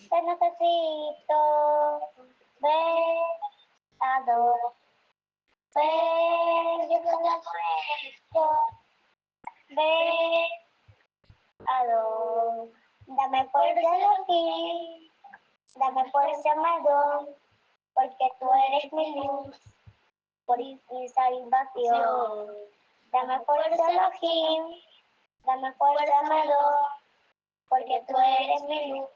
te necesito, ven, adoro. Ven, yo te lo muestro. Ven, adoro. Dame fuerza Elohim, dame fuerza Madón, porque tú eres mi luz, por mi salvación. Dame fuerza Elohim, dame fuerza Madón, porque tú eres mi luz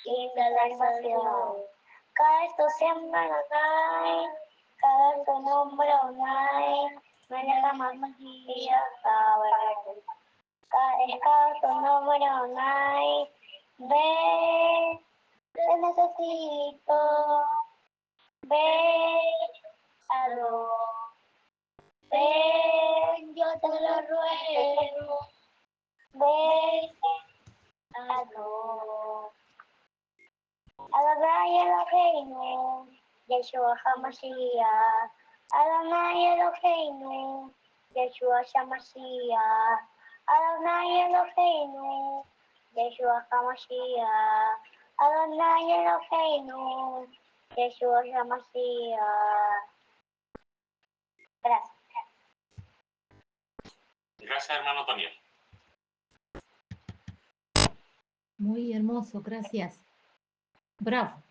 y mi salvación. Cada esto siempre Onai, cada tu nombre Onai, me deja más magia saber. Cada tu nombre Onai, ven, te necesito, ven, adoro, ven, yo te lo ruego, ven, adoro. Adonai Eloheinu, Yeshua HaMashiach, Adonai Eloheinu, Yeshua HaMashiach. Adonai Eloheinu, Yeshua HaMashiach. Adonai Eloheinu, Yeshua HaMashiach. Gracias. Gracias, hermano Toniel. Muy hermoso, gracias. Bravo.